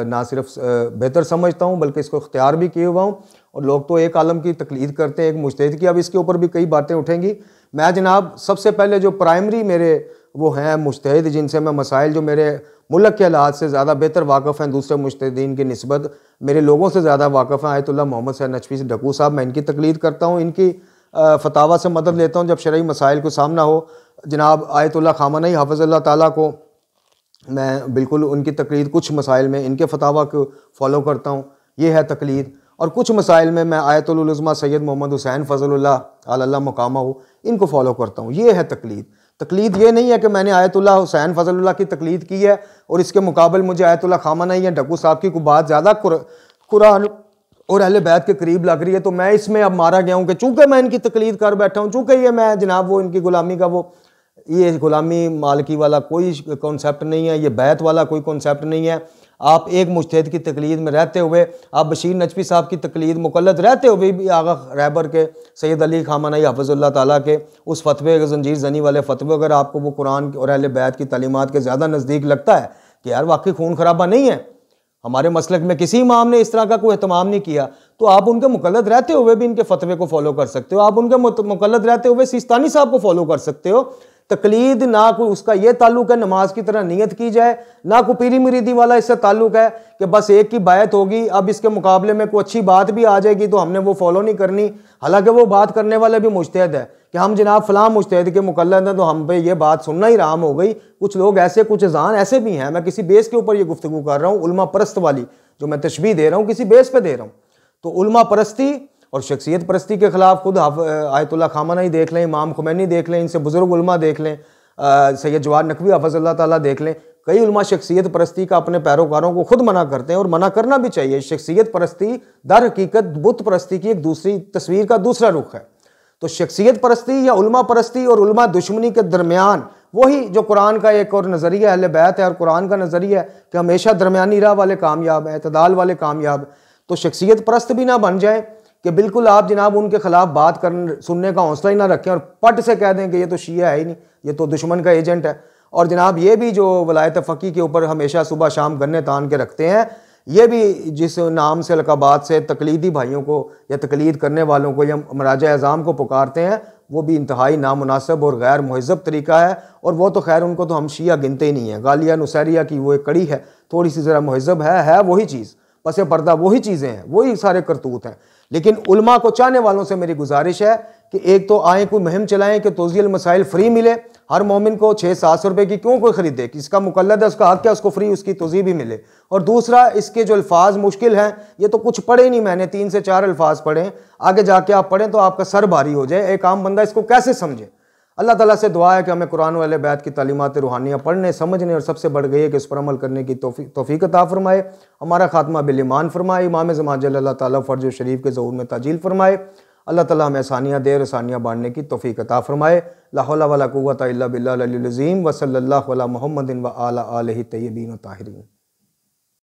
[SPEAKER 1] ना सिर्फ बेहतर समझता हूँ बल्कि इसको इख्तियार भी किए हुआ हूँ। और लोग तो एक आलम की तकलीद करते हैं, एक मुज्तहिद की। अब इसके ऊपर भी कई बातें उठेंगी। मैं जनाब सबसे पहले जो प्राइमरी मेरे वो हैं मुज्तहिद, जिनसे मैं मसाइल जो मेरे मुल्क के हालात से ज़्यादा बेहतर वाक़फ़ हैं, दूसरे मुज्तहिदीन की निस्बत मेरे लोगों से ज़्यादा वाक़फ़ हैं, आयतुल्लाह मोहम्मद सैयद नजफ़ी ढक्कू साहब। मैं इनकी तकलीद करता हूँ, इनकी फतावा से मदद लेता हूँ जब शरई मसाइल को सामना हो। जनाब आयतुल्लाह खामनई हाफ़िज़ल्लाह ताला को मैं बिल्कुल उनकी तकलीद, कुछ मसाइल में इनके फतावा को फॉलो करता हूँ, ये है तकलीद। और कुछ मसाइल में मैं आयतुल उलमा सैयद मोहम्मद हुसैन फ़ज़लुल्लाह अल्लाह मुकामा हो, इनको फॉलो करता हूँ। ये है तकलीद। तकलीद ये नहीं है कि मैंने आयतुल्लाह हुसैन फ़ज़लुल्लाह की तकलीद की है और इसके मुकाबले मुझे आयतुल्लाह खामनई या ढक्कू साहब की कोई बात ज़्यादा कुरान और अहले बैत के करीब लग रही है तो मैं इसमें अब मारा गया हूँ कि चूँकि मैं इनकी तकलीद कर बैठा हूँ, चूँकि ये मैं जनाब वो इनकी ग़ुलामी का वो ये ग़ुलामी मालकी वाला कोई कॉन्सेप्ट नहीं है, ये बैत वाला कोई कॉन्सेप्ट नहीं है। आप एक मुज्तहिद की तकलीद में रहते हुए, आप बशीर नजफ़ी साहब की तकलीद मुक़ल्लद रहते हुए भी आगा रहबर के सैयद अली खामनई हाफ़िज़ुल्लाह ताला के उस फतवे ज़ंजीर ज़नी वाले फतवे, अगर आपको वो कुरान और अहले बैत की तालीमात के ज़्यादा नज़दीक लगता है कि यार वाकई खून खराबा नहीं है, हमारे मसलक में किसी इमाम ने इस तरह का कोई एहतमाम नहीं किया, तो आप उनके मुक़ल्लद रहते हुए भी इनके फतवे को फॉलो कर सकते हो। आप उनके मुक़ल्लद रहते हुए सिस्तानी साहब को फॉलो कर सकते हो तकलीद ना कोई उसका ये ताल्लुक है नमाज की तरह नियत की जाए, ना कोई पीरी मुरीदी वाला इससे ताल्लुक है कि बस एक की बायत होगी, अब इसके मुकाबले में कोई अच्छी बात भी आ जाएगी तो हमने वो फॉलो नहीं करनी। हालांकि वो बात करने वाले भी मुज्तहिद है कि हम जनाब फलां मुज्तहिद के मुकल्लद हैं तो हम पे ये बात सुनना ही राम हो गई। कुछ लोग ऐसे, कुछ अजान ऐसे भी हैं, मैं किसी बेस के ऊपर ये गुफ्तगू कर रहा हूँ, उलमा परस्त वाली जो मैं तशबीह दे रहा हूँ किसी बेस पे दे रहा हूँ। तो उलमा परस्ती और शख्सियत परस्ती के खिलाफ खुद आयतुल्लाह खामनेई देख लें, इमाम खुमैनी देख लें, इनसे बुजुर्ग उलमा देख लें, सैयद जवाद नकवी हफ़ज़हुल्लाह ताला देख लें, कई उलमा शख्सियत परस्ती का अपने पैरोकारों को खुद मना करते हैं और मना करना भी चाहिए। शख्सियत परस्ती दर हकीकत बुत परस्ती की एक दूसरी तस्वीर का दूसरा रुख है। तो शख्सियत परस्ती या उलमा परस्ती और उलमा दुश्मनी के दरमियान वही जो कुरान का एक और नज़रिया अहले बैत है और कुरान का नज़रिया है कि हमेशा दरमियानी राह वाले कामयाब हैं, एतदाल वाले कामयाब। तो शख्सियत परस्त भी ना बन जाए कि बिल्कुल आप जनाब उनके खिलाफ बात कर सुनने का हौसला ही ना रखें और पट से कह दें कि ये तो शिया है ही नहीं, ये तो दुश्मन का एजेंट है। और जनाब ये भी जो वलायत फ़क़ी के ऊपर हमेशा सुबह शाम गन्ने तान के रखते हैं, ये भी जिस नाम से लक़ाबात से तकलीदी भाइयों को या तकलीद करने वालों को या मराजा एज़ाम को पुकारते हैं, वो भी इंतहाई नामुनासिब और गैर मुहज़्ज़ब तरीका है। और वो तो खैर उनको तो हम शिया गिनते ही नहीं हैं, गालिया नुसैरिया की वो एक कड़ी है, थोड़ी सी ज़रा मुहज़्ज़ब है वही चीज़, पसे पर्दा वही चीज़ें हैं, वही सारे करतूत हैं। लेकिन उलमा को चाहने वालों से मेरी गुजारिश है कि एक तो आए कोई मुहिम चलाएं कि तौज़ीअल मसाइल फ्री मिले, हर मोमिन को 600-700 रुपये की क्यों कोई ख़रीदे, कि इसका मुकल्लद है, उसका हक़ है, उसको फ्री उसकी तौज़ी भी मिले। और दूसरा, इसके जो अल्फाज मुश्किल हैं, ये तो कुछ पढ़े नहीं, मैंने 3 से 4 अल्फाज पढ़े, आगे जाके आप पढ़ें तो आपका सर भारी हो जाए, एक आम बंदा इसको कैसे समझे। अल्लाह ताला से दुआ है कि हमें कुरान वाले बैत की तालीमात रूहानियाँ पढ़ने, समझने और सबसे बढ़ गई है कि उस पर अमल करने की तौफीक अता फरमाए। हमारा खात्मा बिल ईमान फरमाए, इमाम ज़मान जल्ल अल्लाह ताला फ़र्ज शरीफ के ज़हूर में ताजील फरमाए। अल्लाह ताला हमें आसानियाँ दे और आसानियाँ बांटने की तौफीक अता फरमाए। ला हौला वला कुव्वता इल्ला बिल्लाहिल अलीय्यिल अज़ीम व सल्लल्लाहु अला मुहम्मदिन व आला आलिहि तय्यबीन ताहिरीन।